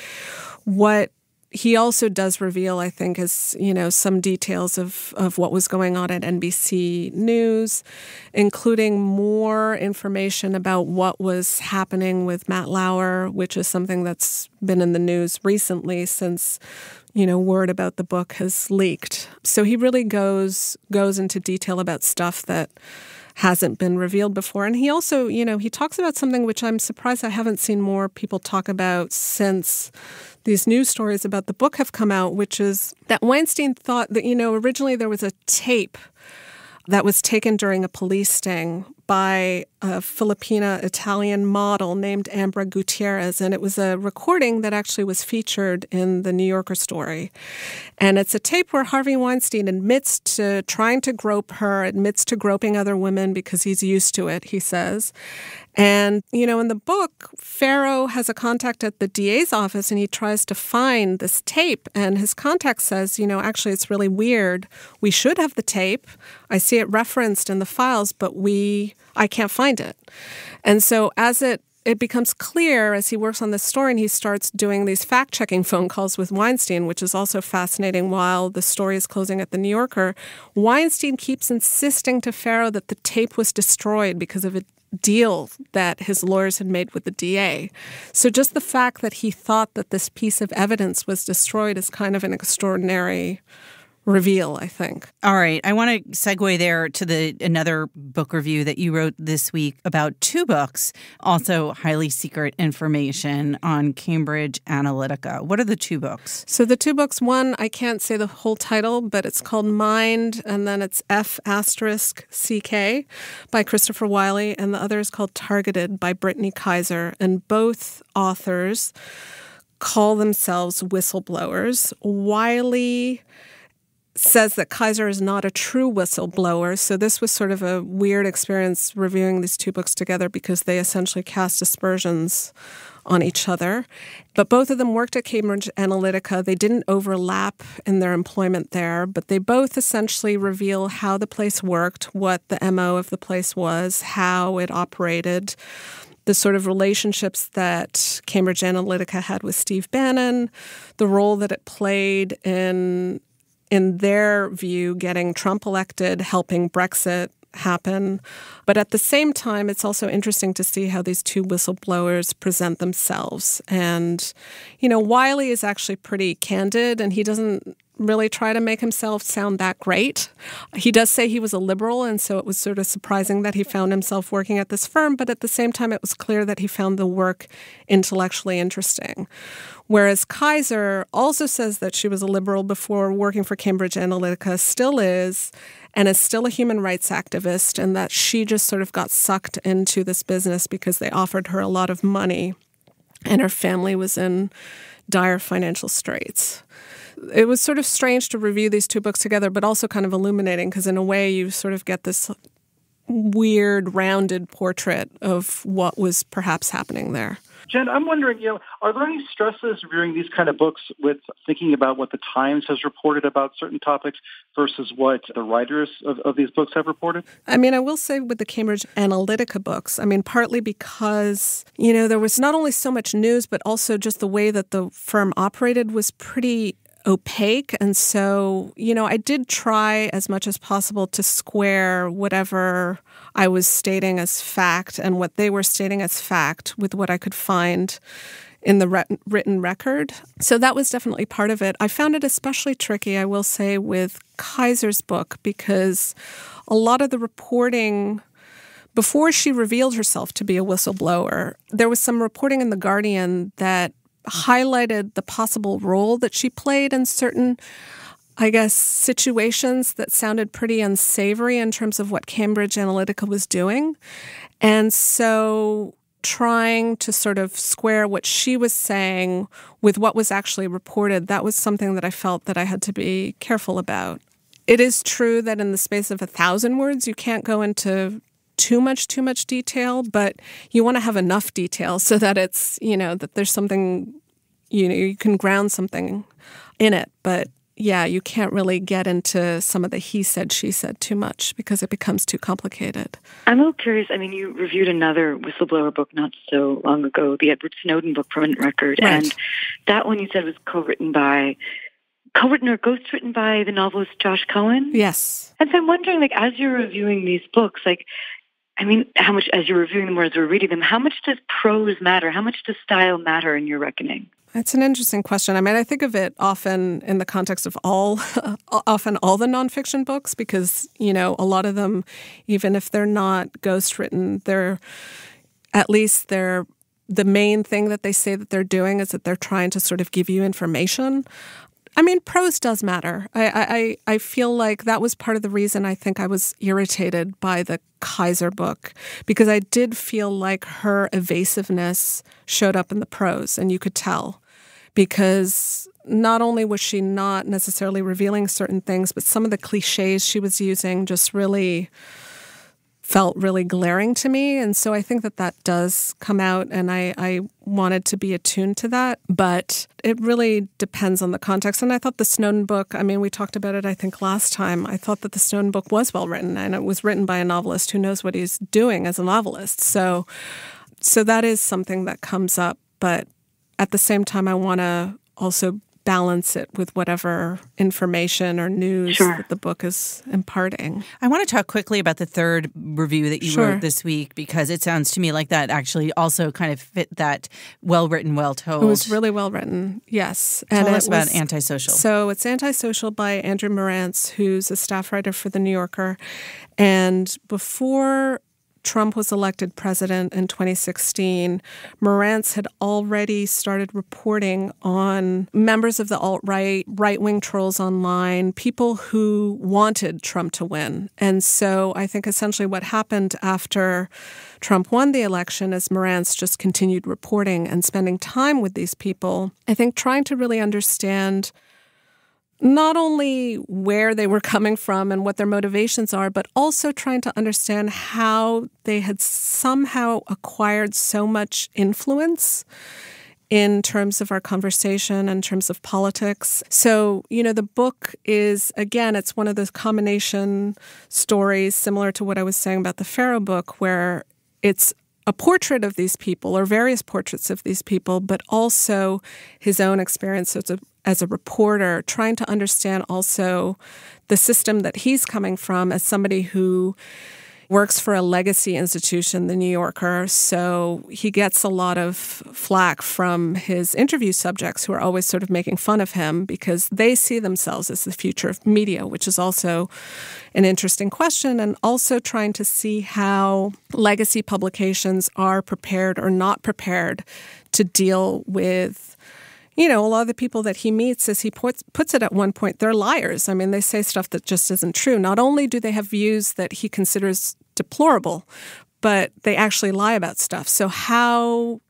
what he also does reveal, I think, is, some details of what was going on at NBC News, including more information about what was happening with Matt Lauer, which is something that's been in the news recently since word about the book has leaked. So he really goes into detail about stuff that hasn't been revealed before. And he also, he talks about something which I'm surprised I haven't seen more people talk about since these news stories about the book have come out, which is that Weinstein thought that, originally there was a tape that was taken during a police sting by a Filipina-Italian model named Ambra Gutierrez. And it was a recording that actually was featured in the New Yorker story. And it's a tape where Harvey Weinstein admits to trying to grope her, admits to groping other women because he's used to it, he says. And, in the book, Farrow has a contact at the DA's office and he tries to find this tape. And his contact says, actually, it's really weird. We should have the tape. I see it referenced in the files, but I can't find it. And so as it becomes clear as he works on this story and he starts doing these fact-checking phone calls with Weinstein, which is also fascinating while the story is closing at the New Yorker, Weinstein keeps insisting to Farrow that the tape was destroyed because of a deal that his lawyers had made with the DA. So just the fact that he thought that this piece of evidence was destroyed is kind of an extraordinary reveal, I think. All right. I want to segue there to another book review that you wrote this week about two books, also highly secret information on Cambridge Analytica. What are the two books? So the two books, one, I can't say the whole title, but it's called Mind, and then it's F***CK by Christopher Wiley, and the other is called Targeted by Brittany Kinzer. And both authors call themselves whistleblowers. Wiley says that Kinzer is not a true whistleblower, so this was sort of a weird experience reviewing these two books together because they essentially cast aspersions on each other. But both of them worked at Cambridge Analytica. They didn't overlap in their employment there, but they both essentially reveal how the place worked, what the MO of the place was, how it operated, the sort of relationships that Cambridge Analytica had with Steve Bannon, the role that it played in their view, getting Trump elected, helping Brexit happen. But at the same time, it's also interesting to see how these two whistleblowers present themselves. And, Wiley is actually pretty candid, and he doesn't really try to make himself sound that great. He does say he was a liberal, and so it was sort of surprising that he found himself working at this firm, but at the same time, it was clear that he found the work intellectually interesting. Whereas Kinzer also says that she was a liberal before working for Cambridge Analytica, still is, and is still a human rights activist, and that she just sort of got sucked into this business because they offered her a lot of money, and her family was in dire financial straits. It was sort of strange to review these two books together, but also kind of illuminating because in a way you sort of get this weird, rounded portrait of what was perhaps happening there. Jen, I'm wondering, are there any stresses reviewing these kind of books with thinking about what the Times has reported about certain topics versus what the writers of these books have reported? I will say with the Cambridge Analytica books, partly because, there was not only so much news, but also just the way that the firm operated was pretty opaque. And so, I did try as much as possible to square whatever I was stating as fact and what they were stating as fact with what I could find in the written record. So that was definitely part of it. I found it especially tricky, I will say, with Kinzer's book because a lot of the reporting before she revealed herself to be a whistleblower, there was some reporting in The Guardian that highlighted the possible role that she played in certain, situations that sounded pretty unsavory in terms of what Cambridge Analytica was doing. And so trying to sort of square what she was saying with what was actually reported, that was something that I felt that I had to be careful about. It is true that in the space of 1,000 words, you can't go into too much detail, but you want to have enough detail so that it's, that there's something, you can ground something in it. But yeah, you can't really get into some of the he said, she said too much because it becomes too complicated. I'm a little curious. You reviewed another whistleblower book not so long ago, the Edward Snowden book, Permanent Record. Right. And that one you said was co-written or ghostwritten by the novelist Josh Cohen? Yes. And so I'm wondering, as you're reviewing these books, how much, as you're reviewing them or as you're reading them, how much does prose matter? How much does style matter in your reckoning? It's an interesting question. I think of it often in the context of all the nonfiction books because, a lot of them, even if they're not ghostwritten, the main thing that they say that they're doing is that they're trying to sort of give you information. Prose does matter. I feel like that was part of the reason I think I was irritated by the Kinzer book because I did feel like her evasiveness showed up in the prose, and you could tell because not only was she not necessarily revealing certain things, but some of the cliches she was using just really felt really glaring to me. And so I think that does come out, and I wanted to be attuned to that. But it really depends on the context. And I thought the Snowden book, we talked about it, I think, last time. I thought that the Snowden book was well written, and it was written by a novelist who knows what he's doing as a novelist. So that is something that comes up. But at the same time, I want to also balance it with whatever information or news that the book is imparting. I want to talk quickly about the third review that you wrote this week, because it sounds to me like that actually also kind of fit that well-written, well-told. It was really well-written, yes. Tell us about Antisocial. So it's Antisocial by Andrew Marantz, who's a staff writer for The New Yorker. And before Trump was elected president in 2016, Marantz had already started reporting on members of the alt-right, right-wing trolls online, people who wanted Trump to win. And so I think essentially what happened after Trump won the election is Marantz just continued reporting and spending time with these people, I think trying to really understand not only where they were coming from and what their motivations are, but also trying to understand how they had somehow acquired so much influence in terms of our conversation, in terms of politics. So, the book is, again, it's one of those combination stories similar to what I was saying about the Pharaoh book, where it's a portrait of these people or various portraits of these people, but also his own experience as a reporter, trying to understand also the system that he's coming from as somebody who works for a legacy institution, The New Yorker. So he gets a lot of flack from his interview subjects who are always sort of making fun of him because they see themselves as the future of media, which is also an interesting question, and also trying to see how legacy publications are prepared or not prepared to deal with a lot of the people that he meets, as he puts it at one point, they're liars. I mean, they say stuff that just isn't true. Not only do they have views that he considers deplorable, but they actually lie about stuff. So how,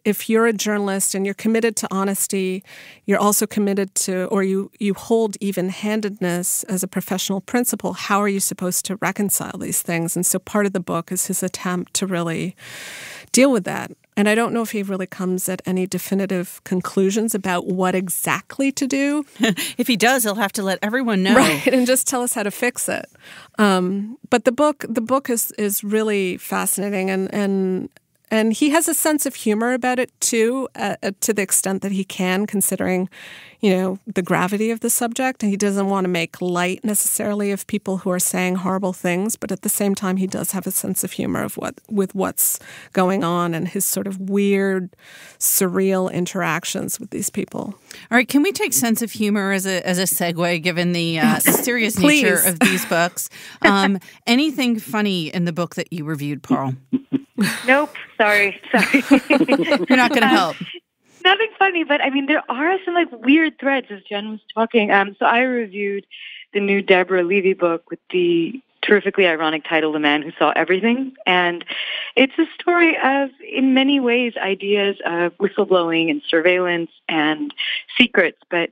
if you're a journalist and you're committed to honesty, you're also committed to, or you hold even-handedness as a professional principle, how are you supposed to reconcile these things? And so part of the book is his attempt to really deal with that. And I don't know if he really comes at any definitive conclusions about what exactly to do. If he does, he'll have to let everyone know. Right, and just tell us how to fix it. But the book is really fascinating, and he has a sense of humor about it, too, to the extent that he can, considering, the gravity of the subject. And he doesn't want to make light necessarily of people who are saying horrible things, but at the same time, he does have a sense of humor with what's going on and his sort of weird, surreal interactions with these people. All right, can we take sense of humor as a segue, given the serious nature of these books? Anything funny in the book that you reviewed, Paul? Nope. Sorry. You're not going to help. Nothing funny, but I mean, there are some weird threads as Jen was talking. So I reviewed the new Deborah Levy book with the terrifically ironic title, The Man Who Saw Everything. And it's a story of, in many ways, ideas of whistleblowing and surveillance and secrets, but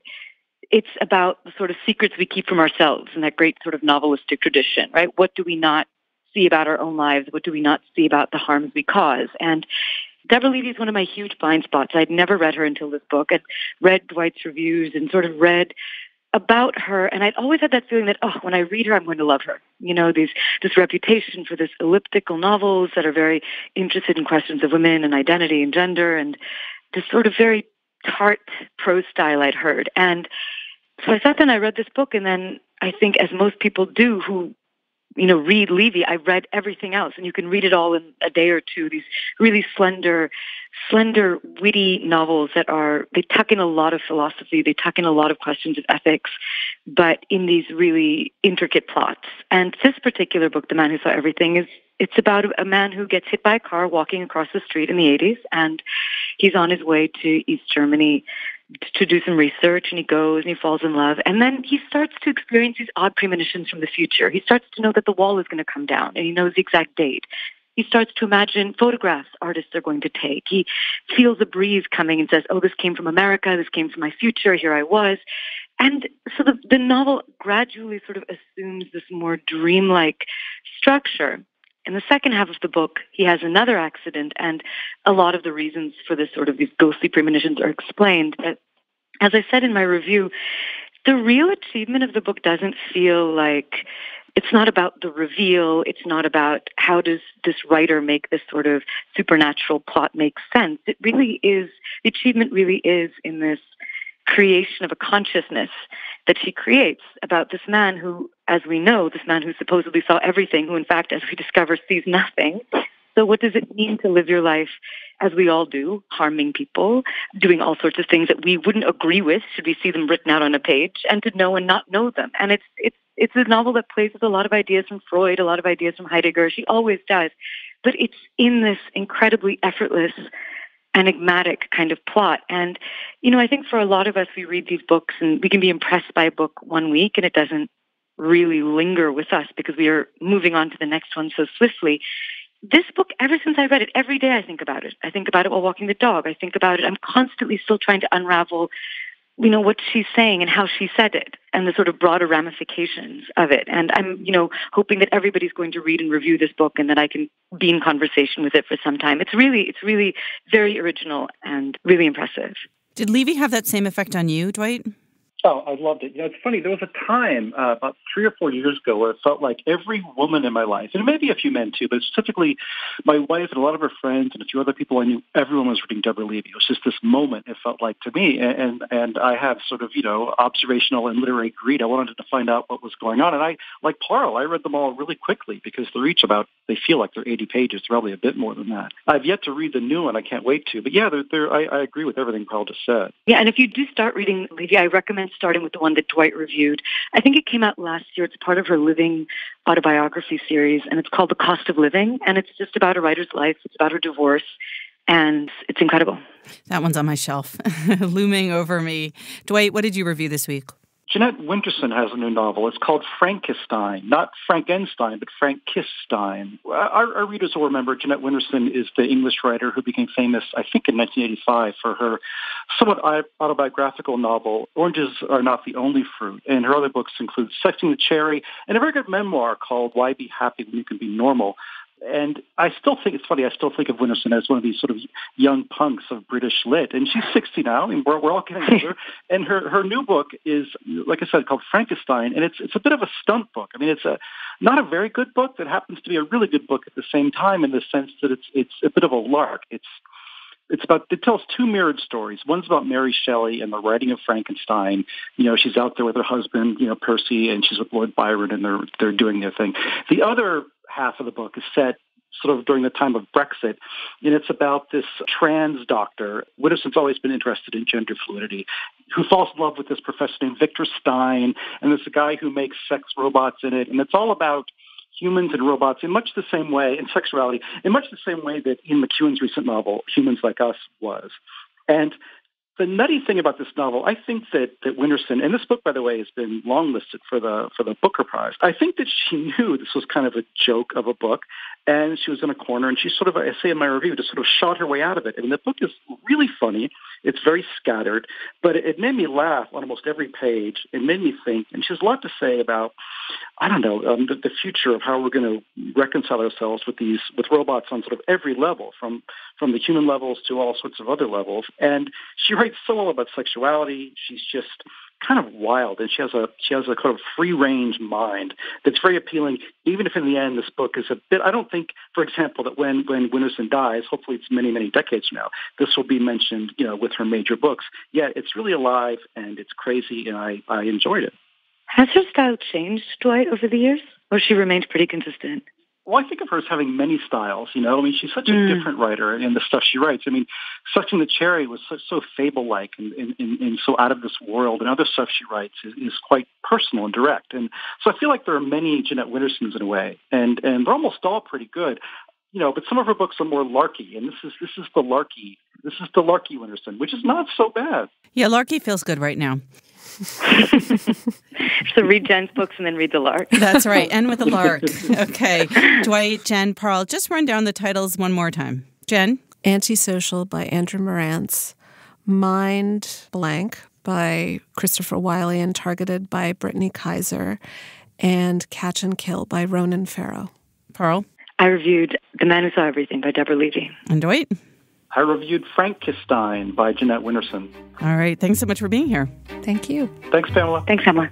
it's about the sort of secrets we keep from ourselves in that great sort of novelistic tradition, right? What do we not see about our own lives? What do we not see about the harms we cause? And Deborah Levy is one of my huge blind spots. I'd never read her until this book. I'd read Dwight's reviews and sort of read about her, and I'd always had that feeling that, when I read her, I'm going to love her. This reputation for this elliptical novels that are very interested in questions of women and identity and gender, and this sort of very tart prose style I'd heard. And so I sat down and I read this book, and then I think, as most people do who read Levy, I read everything else, and you can read it all in a day or two. These really slender, witty novels they tuck in a lot of philosophy, they tuck in a lot of questions of ethics, but in these really intricate plots. And this particular book, The Man Who Saw Everything, it's about a man who gets hit by a car walking across the street in the 80s, and he's on his way to East Germany to do some research, and he goes and he falls in love, and then he starts to experience these odd premonitions from the future. He starts to know that the wall is going to come down, and he knows the exact date. He starts to imagine photographs artists are going to take. He feels a breeze coming and says, this came from America, this came from my future, here I was. And so the novel gradually sort of assumes this more dreamlike structure. In the second half of the book, he has another accident, and a lot of the reasons for this sort of these ghostly premonitions are explained. But as I said in my review, the real achievement of the book doesn't feel like it's not about the reveal. It's not about how does this writer make this sort of supernatural plot make sense. It really is, the achievement really is in this creation of a consciousness that she creates about this man who, as we know, this man who supposedly saw everything, who in fact, as we discover, sees nothing. So what does it mean to live your life as we all do, harming people, doing all sorts of things that we wouldn't agree with should we see them written out on a page, and to know and not know them? And it's a novel that plays with a lot of ideas from Freud, a lot of ideas from Heidegger. She always does. But it's in this incredibly effortless, enigmatic kind of plot. And, I think for a lot of us, we read these books and we can be impressed by a book one week and it doesn't really linger with us because we are moving on to the next one so swiftly. This book, ever since I read it, every day I think about it. I think about it while walking the dog. I think about it. I'm constantly still trying to unravel, what she's saying and how she said it and the sort of broader ramifications of it. And I'm, hoping that everybody's going to read and review this book and that I can be in conversation with it for some time. It's really very original and really impressive. Did Levy have that same effect on you, Dwight? Oh, I loved it. It's funny. There was a time about 3 or 4 years ago where it felt like every woman in my life, and maybe a few men too, but specifically my wife and a lot of her friends and a few other people I knew, everyone was reading Deborah Levy. It was just this moment, it felt like to me. And I have sort of, observational and literary greed. I wanted to find out what was going on. And I, like Parle, I read them all really quickly because they're each they feel like they're 80 pages, probably a bit more than that. I've yet to read the new one. I can't wait to. But yeah, I agree with everything Parle just said. Yeah, and if you do start reading Levy, I recommend starting with the one that Dwight reviewed. I think it came out last year. It's part of her Living autobiography series, and it's called The Cost of Living, and it's just about a writer's life. It's about her divorce, and it's incredible. That one's on my shelf, looming over me. Dwight, what did you review this week? Jeanette Winterson has a new novel. It's called Frankenstein, not Frankenstein, but Frankisstein. Our readers will remember Jeanette Winterson is the English writer who became famous, I think, in 1985 for her somewhat autobiographical novel, Oranges Are Not the Only Fruit. And her other books include Sexing the Cherry and a very good memoir called Why Be Happy When You Can Be Normal. And I still think it's funny. I still think of Winterson as one of these sort of young punks of British lit. And she's 60 now. I mean, we're all getting older. And her new book is, like I said, called Frankenstein. And it's a bit of a stunt book. I mean, it's not a very good book that happens to be a really good book at the same time in the sense that it's a bit of a lark. It tells two mirrored stories. One's about Mary Shelley and the writing of Frankenstein. She's out there with her husband, Percy, and she's with Lord Byron, and they're doing their thing. The other half of the book is set sort of during the time of Brexit, and it's about this trans doctor. Winterson's always been interested in gender fluidity, who falls in love with this professor named Victor Stein, and there's a guy who makes sex robots in it, and it's all about humans and robots in much the same way, and sexuality, in much the same way that Ian McEwan's recent novel, Humans Like Us, was. And the nutty thing about this novel, I think that Winterson, and this book, by the way, has been longlisted for the Booker Prize. I think that she knew this was kind of a joke of a book, and she was in a corner, and she sort of, I say in my review, just sort of shot her way out of it. I mean, the book is really funny. It's very scattered, but it made me laugh on almost every page. It made me think, and she has a lot to say about, I don't know, the future of how we're going to reconcile ourselves with robots on sort of every level, from the human levels to all sorts of other levels. And she writes so well about sexuality. She's just kind of wild, and she has a kind of free-range mind that's very appealing, even if in the end this book is a bit, I don't think, for example, that when Winterson dies, hopefully it's many, many decades from now, this will be mentioned, with her major books. Yeah, it's really alive, and it's crazy, and I enjoyed it. Has her style changed, Dwight, over the years, or she remained pretty consistent? Well, I think of her as having many styles, I mean, she's such a different writer in the stuff she writes. I mean, Sexing the Cherry was so fable-like and so out of this world, and other stuff she writes is quite personal and direct. And so I feel like there are many Jeanette Wintersons in a way, and they're almost all pretty good. But some of her books are more larky, and this is the larky Winterson, which is not so bad. Yeah, larky feels good right now. So read Jen's books and then read the lark. That's right, and with the lark. Okay, Dwight, Jen, Parle, just run down the titles one more time. Jen? Antisocial by Andrew Morantz, Mind Blank by Christopher Wiley and Targeted by Brittany Kaiser, and Catch and Kill by Ronan Farrow. Parle? I reviewed The Man Who Saw Everything by Deborah Levy. And Dwight? I reviewed Frankenstein by Jeanette Winterson. All right. Thanks so much for being here. Thank you. Thanks, Pamela. Thanks, Pamela.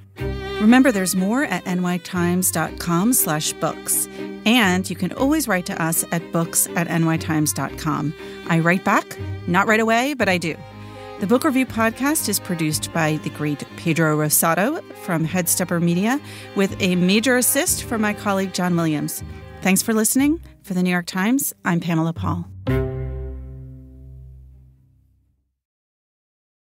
Remember, there's more at nytimes.com/books. And you can always write to us at books@nytimes.com. I write back, not right away, but I do. The Book Review Podcast is produced by the great Pedro Rosado from Headstepper Media, with a major assist from my colleague John Williams. Thanks for listening. For the New York Times, I'm Pamela Paul.